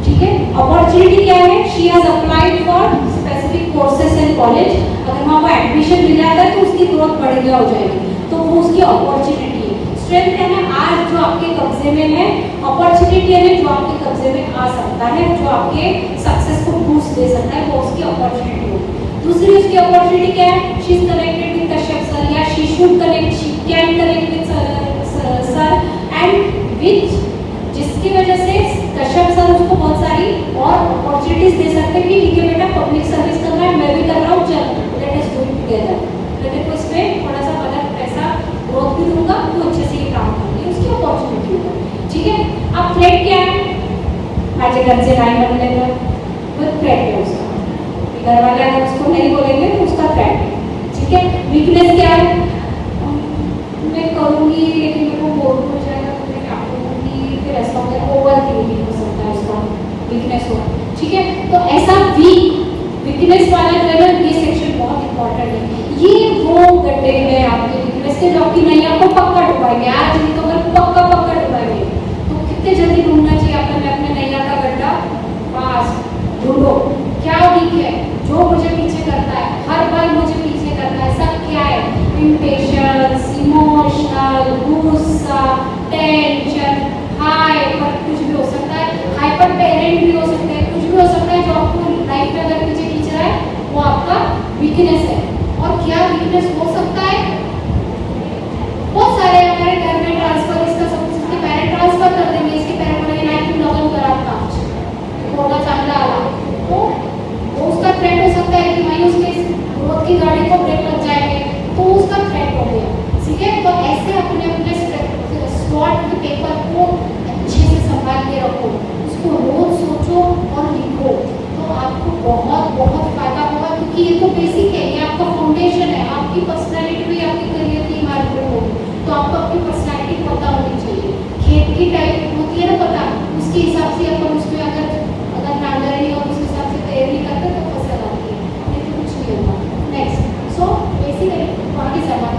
ठीक है। अपॉर्चुनिटी क्या है, she has applied for specific courses in college, अगर वहां को एडमिशन मिल जाता है तो उसकी ग्रोथ बढ़िया हो जाएगी, तो वो उसकी अपॉर्चुनिटी है। स्ट्रेंथ क्या है, आज जो आपके कब्जे में है, अपॉर्चुनिटी है जो आपके कब्जे में आ सकता है, जो आपके सक्सेस को बूस्ट दे सकता है, वो उसकी अपॉर्चुनिटी होगी। दूसरी उसकी अपॉर्चुनिटी क्या है, she is connected with Kashyap sir, या she should connect, she can connect with sir and which, जिसकी वजह से कश्यप सर उसको बहुत सारी और अपॉर्चुनिटीज दे सकते हैं कि ठीक है बेटा पब्लिक सर्विस करना है, मैं भी कर रहा हूँ, चल let us do it together, मैं तेरे को इसमें थोड़ा सा मदद पैसा ग्रोथ भी दूंगा, तो अच्छे से ये काम करेंगे, उसकी अपॉर्चुनिटी होगा, ठीक है। अब थ्रेट क्या है, आज घर से लाइन बन लेगा, वो थ्रेट है उसका, घर वाले अगर उसको नहीं बोलेंगे तो उसका थ्रेट है, ठीक है। वीकनेस क्या है, मैं करूंगी लेकिन मेरे को बोर हो जाएगा तो मैं क्या करूंगी, फिर ऐसा होगा, ओवर थिंकिंग हो सकता है उसका वीकनेस हो, ठीक है। तो ऐसा वीकनेस वाला जो है ना, ये सेक्शन बहुत इंपॉर्टेंट है। ये वो गड्ढे हैं आपके वीकनेस के जो आपकी नैया को पक्का डुबाएंगे, आज नहीं तो कल पक्का डुबाएंगे। तो कितने जल्दी ढूंढना चाहिए आपने अपने नैया का गड्ढा, पास ढूंढो क्या वीक है, जो मुझे पीछे करता है, हर बार मुझे पीछे करता है, सब क्या है, इम्पेशंस, इमोशनल, गुस्सा, टेंशन, हाइपर, कुछ भी हो सकता है, हाइपर पेरेंट भी हो सकते हैं, कुछ भी हो सकता है जो आपको लाइफ में अगर पीछे खींच रहा है, वो आपका वीकनेस है। और क्या वीकनेस हो सकता है, बहुत सारे हमारे घर में ट्रांसफर, इसका सब कुछ इसके पेरेंट ट्रांसफर कर देंगे, इसके पेरेंट बोलेंगे नाही तू लग्न करा काच थोड़ा चांगला आला, तो वो उसका थ्रेट हो सकता है कि भाई उसके ग्रोथ की गाड़ी को ब्रेक लग जाएंगे, तो उसका थ्रेट हो गया, ठीक है। तो ऐसे अपने स्लॉट के पेपर को अच्छे से संभाल के रखो, उसको रोज सोचो और लिखो, तो आपको बहुत बहुत फायदा होगा, क्योंकि ये तो बेसिक है, ये आपका फाउंडेशन है, आपकी पर्सनैलिटी भी आपकी करियर की इमारत में होगी, तो आपको अपनी पर्सनैलिटी पता होनी चाहिए, खेत की टाइप होती है ना पता, उसके हिसाब से अपन उसमें अगर नांगर नहीं और उस हिसाब से तैयारी करते तो फसल आती है, नहीं तो कुछ नहीं होगा। नेक्स्ट, सो बेसिकली बाकी सवाल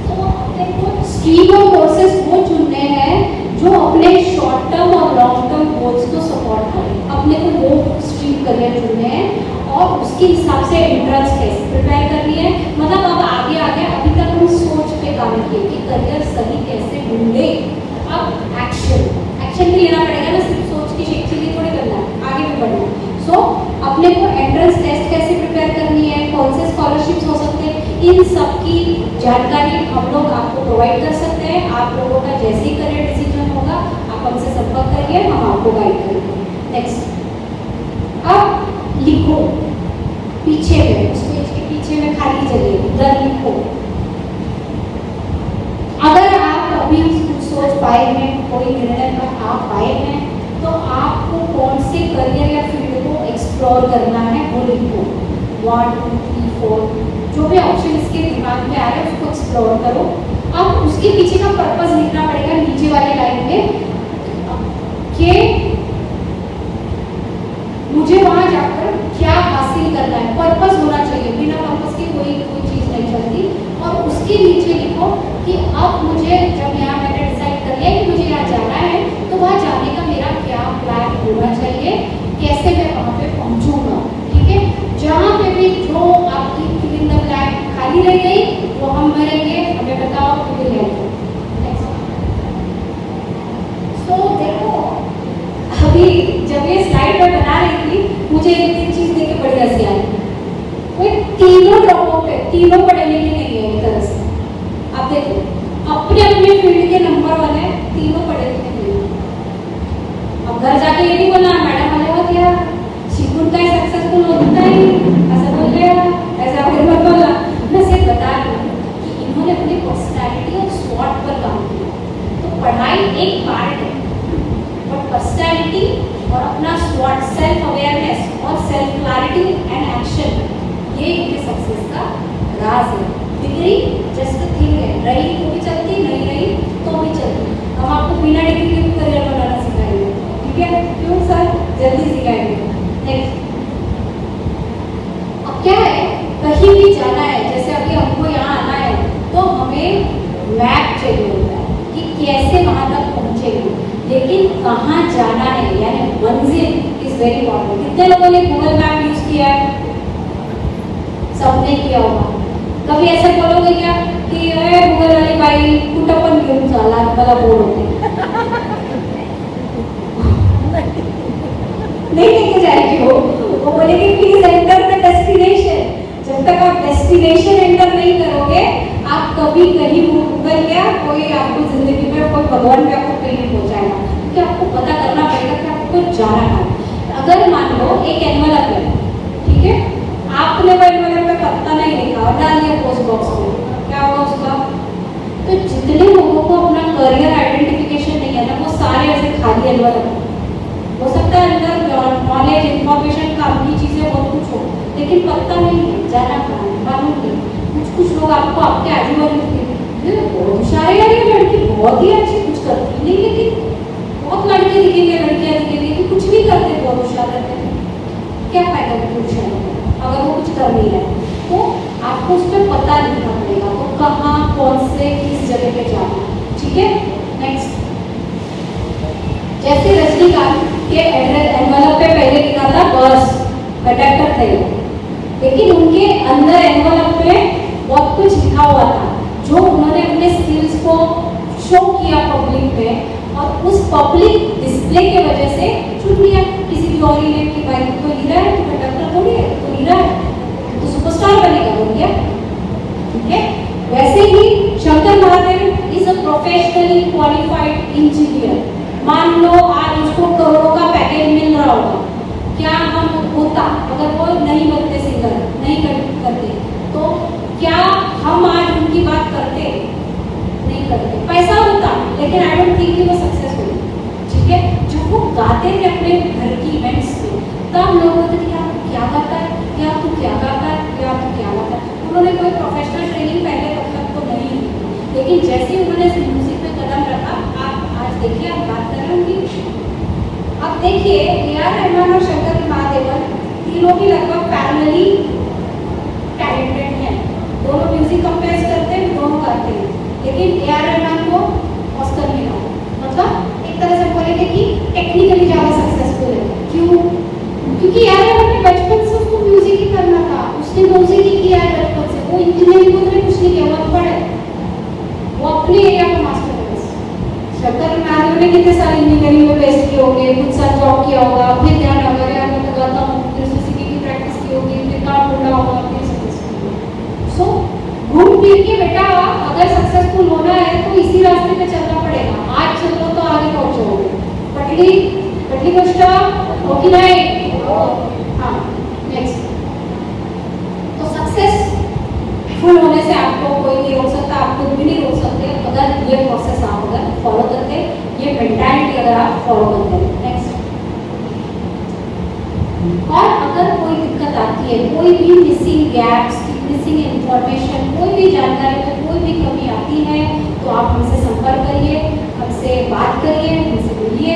तो अपने को स्ट्रीम ऑफ कोर्सेज वो चुनने हैं जो अपने शॉर्ट टर्म और लॉन्ग टर्म गोल्स को सपोर्ट करें, अपने को वो स्ट्रीम करियर चुनने हैं, और उसके हिसाब से एंट्रेंस कैसे प्रिपेयर करनी है, मतलब अब आगे अभी तक हम सोच पे काम किए कि करियर सही कैसे ढूंढे, अब एक्शन भी लेना पड़ेगा ना, सिर्फ सोच की शेख चीजें थोड़ी करना है, आगे भी बढ़ना है। सो अपने को एंट्रेंस टेस्ट कैसे प्रिपेयर करनी है, कौन से स्कॉलरशिप्स हो सकते हैं, इन सब की जानकारी हम लोग आपको प्रोवाइड कर सकते हैं। आप लोगों का जैसे ही करियर डिसीजन होगा आप हमसे संपर्क करिए, हम आपको गाइड करेंगे। नेक्स्ट, अब लिखो पीछे में, उस पेज के पीछे में खाली जगह उधर लिखो। अगर आप अभी कुछ सोच पाए हैं, कोई निर्णय पर आ पाए हैं, तो आपको कौन से करियर या फील्ड को एक्सप्लोर करना है वो लिखो। 1 2 3 4 जो भी ऑप्शन इसके दिमाग में आ रहे हैं उसको एक्सप्लोर करो। अब उसके पीछे का पर्पस लिखना पड़ेगा नीचे वाली लाइन में कि मुझे वहां जाकर क्या हासिल करना है। पर्पस होना चाहिए, बिना पर्पस के कोई चीज नहीं चलती। और उसके नीचे लिखो कि अब मुझे, जब यहाँ मैंने डिसाइड कर लिया कि मुझे यहाँ जाना है, तो वहाँ जाने का मेरा क्या प्लान होना चाहिए, कैसे मैं वहाँ पे पहुँचूंगा। ठीक है, जहाँ पे भी जो आपकी फिल इन द ब्लैंक खाली रह गई वो हम भरेंगे, हमें बताओ तो विल हेल्प। सो देखो, अभी जब ये स्लाइड मैं बना रही थी, मुझे एक चीज देख के बड़ी हंसी आई। वो तीनों ड्रॉप है, तीनों पढ़े लिखे नहीं है एक तरह से। आप देखो, अपने अपने फील्ड के नंबर वाले तीनों पढ़े लिखे नहीं है। अब घर जाके ये नहीं बोलना मैडम आलेगा क्या, शिकुन का सक्सेसफुल होता ही ऐसा बोल गया, ऐसा फिर मत बोलना। मैं सिर्फ बता रही हूँ कि इन्होंने अपनी पर्सनैलिटी और स्वॉट पर काम किया। तो पढ़ाई एक पार्ट है, बट पर्सनैलिटी और अपना स्वॉट, सेल्फ अवेयरनेस और सेल्फ क्लैरिटी एंड एक्शन, ये इनके सक्सेस का राज है। डिग्री जस्ट थिंग है, रही तो भी चलती, नहीं रही तो भी चलती। हम आपको बिना डिग्री के भी करियर बनाना सिखाएंगे, ठीक है? क्यों सर, जल्दी सिखाएंगे। नेक्स्ट, अब क्या है, कहीं भी जाना है, जैसे अभी हमको यहाँ आना है तो हमें मैप चाहिए होता है कि कैसे वहाँ तक पहुँचेंगे, लेकिन कहाँ जाना है, यानी मंजिल इज वेरी इंपॉर्टेंट। कितने लोगों ने गूगल मैप यूज किया है? सबने किया होगा। कभी ऐसे बोलोगे क्या कि अरे गूगल वाली बाई कुटापन घेऊन चाला मला बोल होते नहीं लेके जाएगी वो बोलेगी प्लीज एंटर द डेस्टिनेशन। जब तक आप डेस्टिनेशन एंटर नहीं करोगे, आप कभी कहीं गूगल क्या कोई आपको जिंदगी में कोई भगवान भी आपको कहीं नहीं पहुंचाएगा, क्योंकि आपको पता करना पड़ेगा कि आपको जाना है। अगर मान लो एक एनवलप है, ठीक है, आपने वो एनवलप में पता नहीं लिखा और डाल दिया पोस्ट बॉक्स में, क्या होगा उसका? तो जितने लोगों को अपना करियर आइडेंटिफिकेशन नहीं है ना, वो सारे ऐसे खाली एनवलप हो सकता है, अंदर नॉलेज इंफॉर्मेशन काफी चीजें बहुत कुछ हो, लेकिन पता नहीं है जाना कहाँ है, मालूम नहीं। कुछ लोग आपको आपके आजू बाजू बहुत होशियार है यार, ये लड़की बहुत ही अच्छी, कुछ करती नहीं, लेकिन बहुत लड़के दिखेंगे, लड़कियां दिखेंगे कि कुछ नहीं करते, बहुत होशियार रहते हैं। क्या फायदा होशियार अगर वो कुछ कर नहीं रहे? तो आपको उस पर पता लिखना पड़ेगा, तो कहाँ, कौन से, किस जगह पे जाना, ठीक है? नेक्स्ट, जैसे रजनीकांत के एनवलप पे पहले लिखा था बस कंडक्टर थे, लेकिन उनके अंदर एनवलप में बहुत कुछ लिखा हुआ था जो उन्होंने अपने स्किल्स को शो किया पब्लिक में, और उस पब्लिक डिस्प्ले के वजह से चुन लिया किसी भी और ने कि भाई तो हीरा है, तो कंडक्टर थोड़ी है, तो हीरा है, तो सुपरस्टार बनेगा, बोल गया। ठीक है, वैसे ही Shankar Mahadev is a professionally qualified engineer. मान लो आज उसको करोड़ों का पैकेज मिल रहा होगा, क्या हम होता अगर वो नहीं बनते सिंगर, नहीं करते, तो क्या हम आज उनकी बात करते? नहीं करते। पैसा होता, लेकिन आई डोंट थिंक कि वो सक्सेसफुल। ठीक है, जब वो गाते थे अपने घर की इवेंट्स में, तब लोग बोलते थे क्या गाता है, क्या तू क्या गाता है, क्या तू क्या गाता है। उन्होंने कोई प्रोफेशनल ट्रेनिंग पहले तब तक तो नहीं ली, लेकिन जैसे ही उन्होंने म्यूजिक में कदम रखा, आप आज देखिए, आप बात कर रहे होंगे। अब देखिए, ए.आर. रहमान और शंकर महादेवन तीनों भी लगभग पैरेलली टैलेंटेड हैं। दोनों म्यूजिक कंपोज करते हैं, दोनों गाते हैं, लेकिन ए.आर. रहमान को ऑस्कर मिला। मतलब एक तरह से बोलेंगे कि टेक्निकली ज़्यादा सक्सेसफुल है। क्यों? क्योंकि ए.आर. रहमान ने बचपन से उसको म्यूजिक ही करना था, उसने म्यूजिक ही किया है बचपन से। वो इंजीनियरिंग को तो कुछ नहीं किया, वो पढ़े, वो अपने एरिया को मास्टर है। शंकर महादेवन ने कितने साल इंजीनियरिंग में बेस्ट किए होंगे, कुछ साल जॉब किया होगा, फिर ध्यान होगा यार मैं तो गाता हूँ, फिर सिंगिंग की प्रैक्टिस की होगी, फिर काम ढूंढा होगा, फिर सक्सेसफुल। सो गुड मिल के बेटा अगर सक्सेसफुल होना है तो इसी रास्ते पे चलना पड़ेगा। आज चल लो तो आगे पहुंचोगे। पटली पटली गोष्ट हो की नाही? हाँ, नेक्स्ट। तो सक्सेसफुल होने से आपको कोई नहीं रोक सकता, आप खुद भी नहीं रोक सकते अगर ये प्रोसेस आप अगर फॉलो करते, ये मेंटालिटी अगर आप फॉलो करते। नेक्स्ट। और अगर कोई दिक्कत आती है, कोई भी मिसिंग गैप्स, मिसिंग इंफॉर्मेशन, कोई भी जानकारी में कोई भी कमी आती है तो आप हमसे संपर्क करिए, हमसे बात करिए, हमसे बोलिए,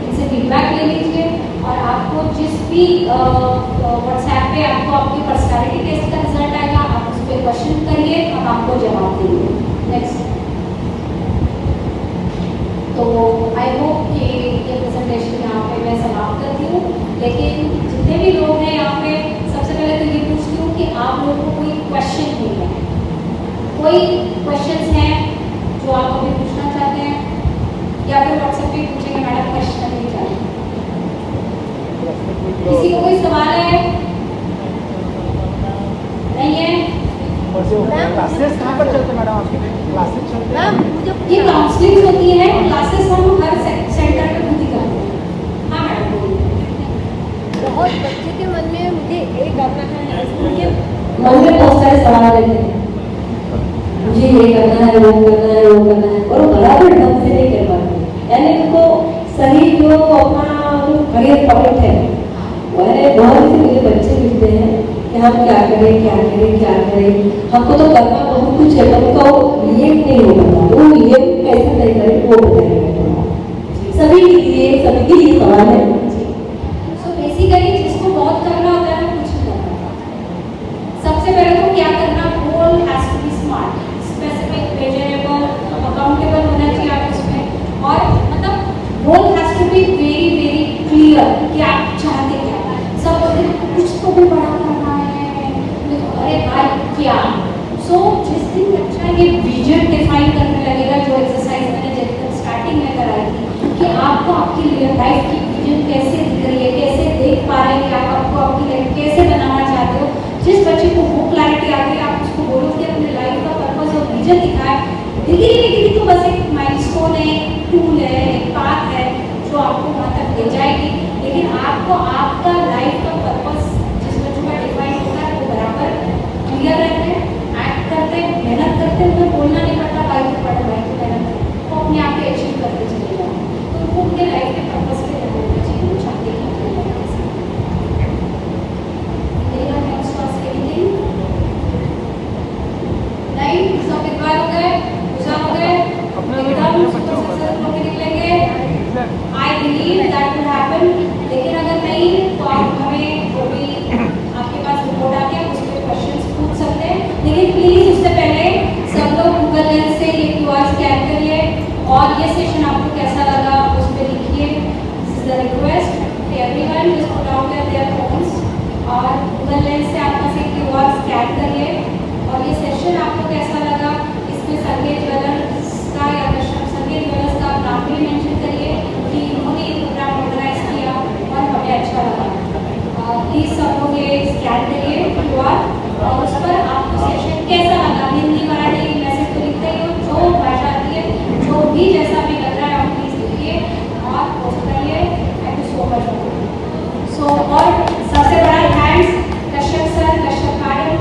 हमसे फीडबैक ले लीजिए। और आपको जिस भी व्हाट्सएप पे आपको आपकी पर्सनालिटी टेस्ट का रिजल्ट आएगा, आप उस पर क्वेश्चन करिए, हम आपको जवाब देंगे। नेक्स्ट। तो आई होप कि ये प्रेजेंटेशन यहाँ पे मैं समाप्त करती हूँ। लेकिन जितने भी लोग हैं यहाँ पे, सबसे पहले तो ये पूछती हूँ कि आप लोगों को कोई क्वेश्चन नहीं है? कोई क्वेश्चंस हैं जो आप अभी पूछना चाहते हैं, या फिर व्हाट्सएप पे पूछेंगे मैडम क्वेश्चन नहीं चाहते? किसी को कोई सवाल है? नहीं है? क्लासेस कहाँ पर चलते मैडम आपके? क्लासेस चलते हैं? ये काउंसलिंग होती है, क्लासेस हम हर सेंटर पे खुद ही करते हैं। हाँ मैडम बोलिए। बहुत बच्चे के मन में मुझे ये करना है, उनके मन में बहुत सारे सवाल रहते हैं, मुझे ये करना है, वो करना है, वो करना है, और वो बराबर ढंग से नहीं कर पाते। यानी उनको सही जो अपना करियर पॉइंट है, मैंने बहुत से मुझे बच्चे मिलते हैं कि हम क्या करें क्या करें क्या करें, हमको तो करना बहुत कुछ है, पर उनका वो ये नहीं हो पाता, वो ये कैसे नहीं करें वो बताएंगे। सभी के लिए सवाल है। सो बेसिकली जिसको बहुत करना होता है वो कुछ नहीं करना। सबसे पहले तो क्या करना, goal has to be smart, specific, measurable, accountable होना चाहिए आप उसमें। और मतलब goal has to be very very clear कि आप चाहते क्या। सब बोलते हैं कुछ तो भी बड़ा करना है, अरे भाई क्या। सो जिस दिन अच्छा ये विजन डिफाइन करने लगेगा, जो एक्सरसाइज मैंने जब स्टार्टिंग में कराई थी कि आपको आपकी लाइफ की विजन कैसे दिख रही है, कैसे देख पा रहे हैं कि आप आपको आपकी लाइफ कैसे बनाना चाहते हो। जिस बच्चे को वो क्लैरिटी आ गई, आप उसको बोलो कि अपने लाइफ का पर्पस और विजन दिखाए। डिग्री तो बस एक माइलस्टोन है, एक टूल है, एक पाथ है जो आपको वहाँ तक ले जाएगी। लेकिन आपको आपका लाइफ का पर्पस जिस बच्चों का डिफाइन होता है वो बराबर क्लियर रहते हैं, एक्ट करते हैं, मेहनत करते हैं, उन्हें बोलना नहीं पड़ता भाई तो पढ़, भाई तो मेहनत कर, वो अपने आप पे अचीव करते चले जाए। तो उनको उनके लाइफ के पर्पस पे रहना चाहिए, वो चाहते हैं अपने लाइफ के साथ। नहीं, सब विद्वान हो गए, कुशल हो गए, एकदम सक्सेसफुल होकर निकलेंगे। I believe that will happen. लेकिन अगर नहीं तो आप हमें जो भी आपके पास रिपोर्ट आती है उस पर क्वेश्चंस पूछ सकते हैं। लेकिन प्लीज उससे पहले सब लोग गूगल लेंस से ये QR स्कैन करिए और ये सेशन आपको कैसा लगा उस पर लिखिए। दिस इज द रिक्वेस्ट कि everyone just put out their phones और गूगल लेंस से आप बस एक QR स्कैन करिए। और ये सेशन आपको कैसा लगा, इसमें संगीत ज्वेलर्स का या संगीत ज्वेलर्स का आप नाम भी मेंशन करिए कि इन्होंने ये प्रोग्राम ऑर्गेनाइज किया और हमें अच्छा लगा। प्लीज सब लोग ये स्कैन करिए QR और उस पर आपको सेशन कैसा लगा, हिंदी मराठी मैसेज तो लिखते ही हो, जो भाषा आती है, जो भी जैसा भी लग रहा है आप प्लीज लिखिए और पोस्ट करिए। Thank you so much. So और सबसे बड़ा thanks Kashyap sir, Kashyap madam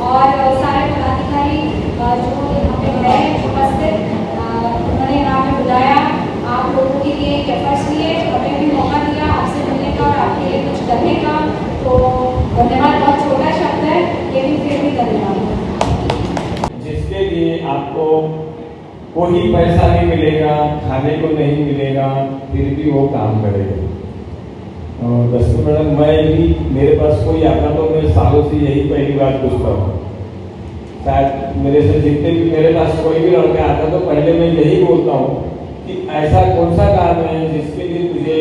और सारे पदाधिकारी जो यहाँ पे हैं उपस्थित, उन्होंने यहाँ पे बुलाया, आप लोगों के लिए एक एफर्ट्स लिए, हमें भी मौका दिया आपसे मिलने का और आपके लिए कुछ करने का। तो धन्यवाद बहुत छोटा शब्द है लेकिन फिर भी धन्यवाद। जिसके लिए आपको कोई पैसा नहीं मिलेगा, खाने को नहीं मिलेगा, फिर भी वो काम करेगा। दस्तूर मैडम, मैं भी मेरे पास कोई आता तो मैं सालों से यही पहली बार पूछता हूँ। शायद मेरे से जितने भी मेरे पास कोई भी लड़का आता तो पहले मैं यही बोलता हूँ कि ऐसा कौन सा काम है जिसके लिए तुझे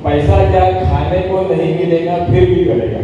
पैसा क्या खाने को नहीं मिलेगा फिर भी करेगा।